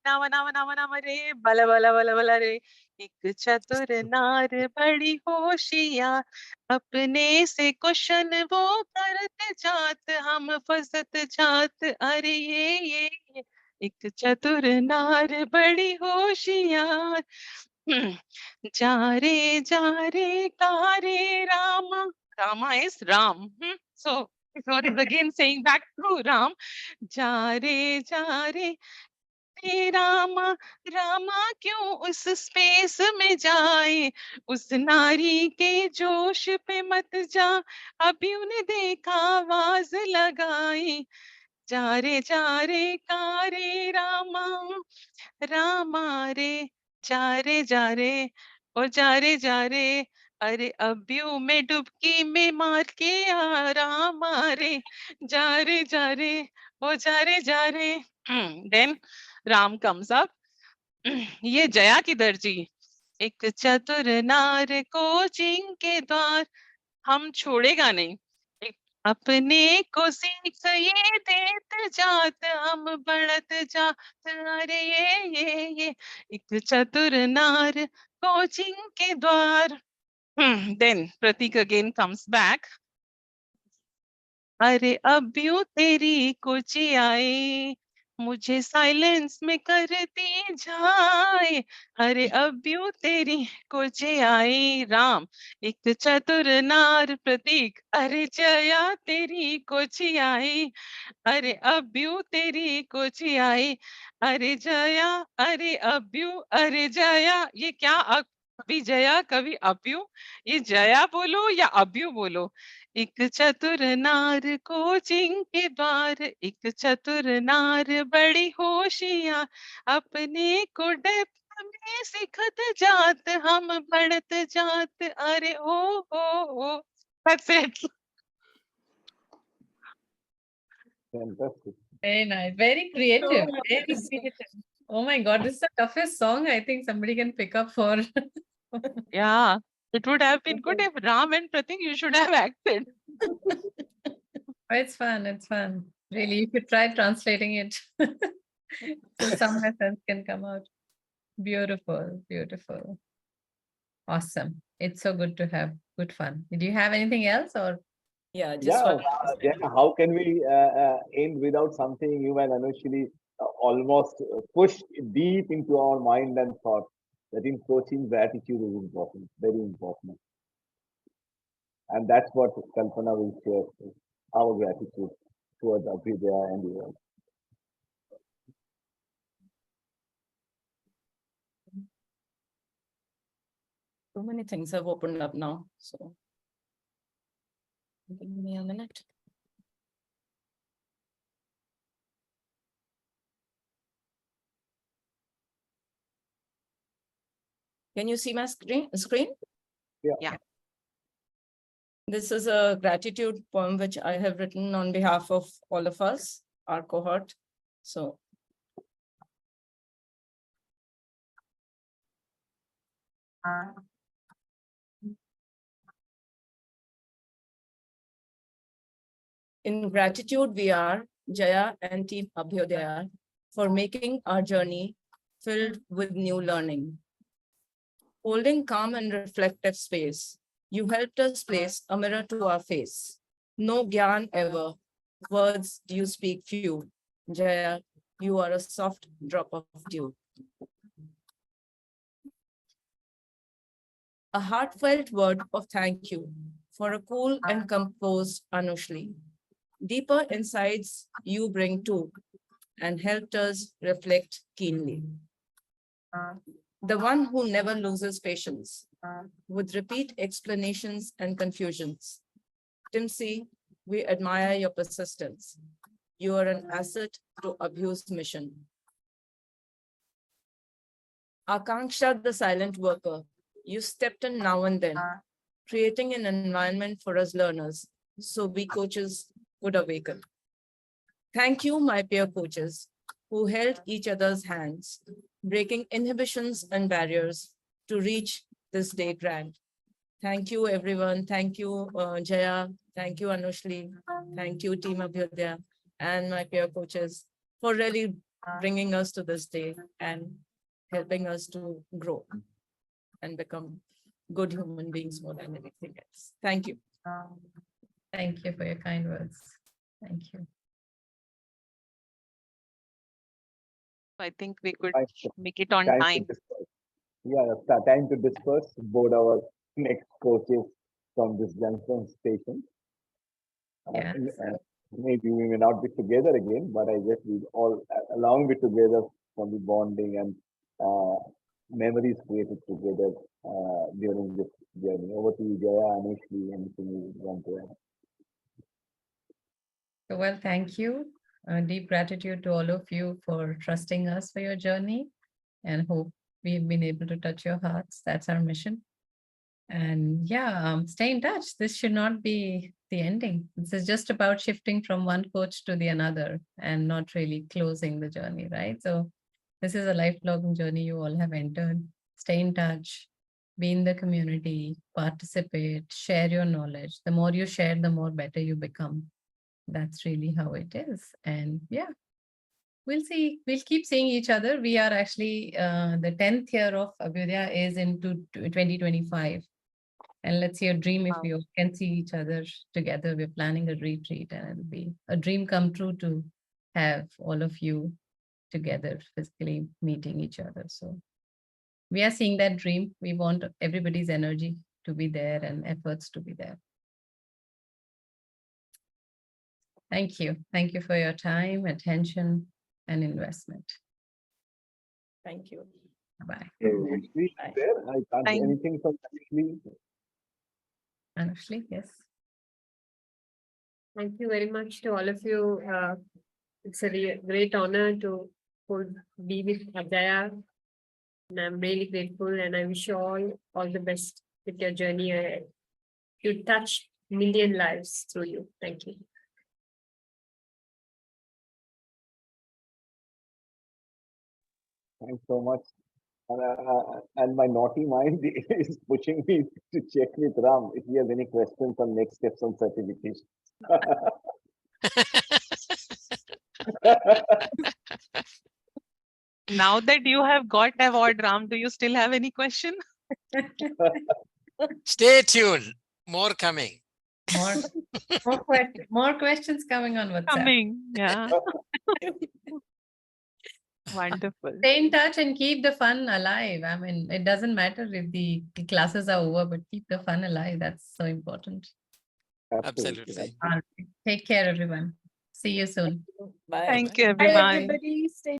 नावा नावा नावा नावा रे, बला बला बला बला रे, एक चतुर नार बड़ी होशियार, अपने से क्वेश्चन वो करते जात हम फसत जात, अरे ये एक चतुर नार बड़ी होशियार। जा रे कारे Rama, Rama is Ram. So Kishore is again saying back to Ram, जा रे हे रामा, रामा क्यों उस स्पेस में जाए, उस नारी के जोश पे मत जा, अभी उन्हें देखा आवाज लगाई, जा रे कारे रामा, रामा रे, जा रे ओ जा रे, अरे अब्यू में डुबकी में मार के आ रामा रे, जा रे ओ जा रे। Then Ram comes up. ये जया की दर्जी, एक चतुर नार कोचिंग के द्वार, हम छोड़ेगा नहीं, एक अपने को सीख ये देत जात हम बढ़त जात, अरे ये एक चतुर नार कोचिंग के द्वार। Then Pratik again comes back. अरे अब्यू तेरी कोची आए, मुझे साइलेंस में करती जाए, अरे अब्यू तेरी कोची आई। राम, एक चतुर नार प्रतीक, अरे जया तेरी कोची आई, अरे अब्यू तेरी कोची आई, अरे जया, अरे अब्यू, अरे जया। ये क्या कभी जया कभी अब्यू, ये जया बोलो या अब्यू बोलो। एक चतुर नार कोचिंग के द्वार, एक चतुर नार बड़ी होशियार, अपने को डेप्थ में सिखत जात हम बढ़त जात, अरे ओ that's it. Fantastic. Very nice. Very creative. Very creative. Oh my God, this is the toughest song I think somebody can pick up for. Yeah, it would have been good if Ram and Pratik, you should have acted. It's fun. It's fun. Really, you could try translating it. So some sense can come out. Beautiful. Beautiful. Awesome. It's so good to have good fun. Did you have anything else or? Yeah, just Yeah, one. Jaya, how can we end without something you and Anushri almost pushed deep into our mind and thought that in coaching, gratitude is important, very important. And that's what Kalpana will share, our gratitude towards Abhyudaya and you all. So many things have opened up now. So give me a minute. Can you see my screen? Yeah. This is a gratitude poem which I have written on behalf of all of us, our cohort. So in gratitude, we are Jaya and Team Abhyudaya for making our journey filled with new learning. Holding calm and reflective space, you helped us place a mirror to our face. No gyan ever, words you speak few. Jaya, you are a soft drop of dew. A heartfelt word of thank you for a cool and composed Anushli. Deeper insights you bring too, and helped us reflect keenly. The one who never loses patience with repeat explanations and confusions. Timsi, we admire your persistence. You are an asset to Abhu's mission. Akanksha, the silent worker, you stepped in now and then, creating an environment for us learners, so we coaches could awaken. Thank you, my peer coaches, who held each other's hands, breaking inhibitions and barriers to reach this day grand. Thank you, everyone. Thank you, Jaya. Thank you, Anushli. Thank you, Team Abhyudaya, and my peer coaches for really bringing us to this day and helping us to grow and become good human beings more than anything else. Thank you. Thank you for your kind words. Thank you. I think we could Time make it on to time. disperse. Yeah, time to disperse. Board our next coaches from this junction station. Yes. Maybe we may not be together again, but I guess we all along be together from the bonding and memories created together during this journey. Over to you, Jaya, Anushli, anything you want to add? Well, thank you. Deep gratitude to all of you for trusting us for your journey, and hope we've been able to touch your hearts. That's our mission. And yeah, stay in touch. This should not be the ending. This is just about shifting from one coach to the another and not really closing the journey, right? So this is a lifelong journey you all have entered. Stay in touch, be in the community, participate, share your knowledge. The more you share, the more better you become. That's really how it is. And yeah, we'll see. We'll keep seeing each other. We are actually, the 10th year of Abhyudaya is into 2025. And let's see, a dream if we all can see each other together. We're planning a retreat, and it'll be a dream come true to have all of you together, physically meeting each other. So we are seeing that dream. We want everybody's energy to be there and efforts to be there. Thank you. Thank you for your time, attention, and investment. Thank you. Bye. Anushli, there? I can't Thank- hear anything from Anushli. Anushli, yes. Thank you very much to all of you. It's a great honor to be with Abhyudaya. And I'm really grateful, and I wish you all the best with your journey ahead. You touch million lives through you. Thank you. Thanks so much. And my naughty mind is pushing me to check with Ram if he has any questions on next steps on certification. Now that you have got award, Ram, do you still have any question? Stay tuned. More coming. More questions coming on WhatsApp. Coming, yeah. Wonderful. Stay in touch and keep the fun alive. I mean, it doesn't matter if the classes are over, but keep the fun alive. That's so important. Absolutely. Take care, everyone. See you soon. Bye. Thank you, Bye, everyone. everybody. Stay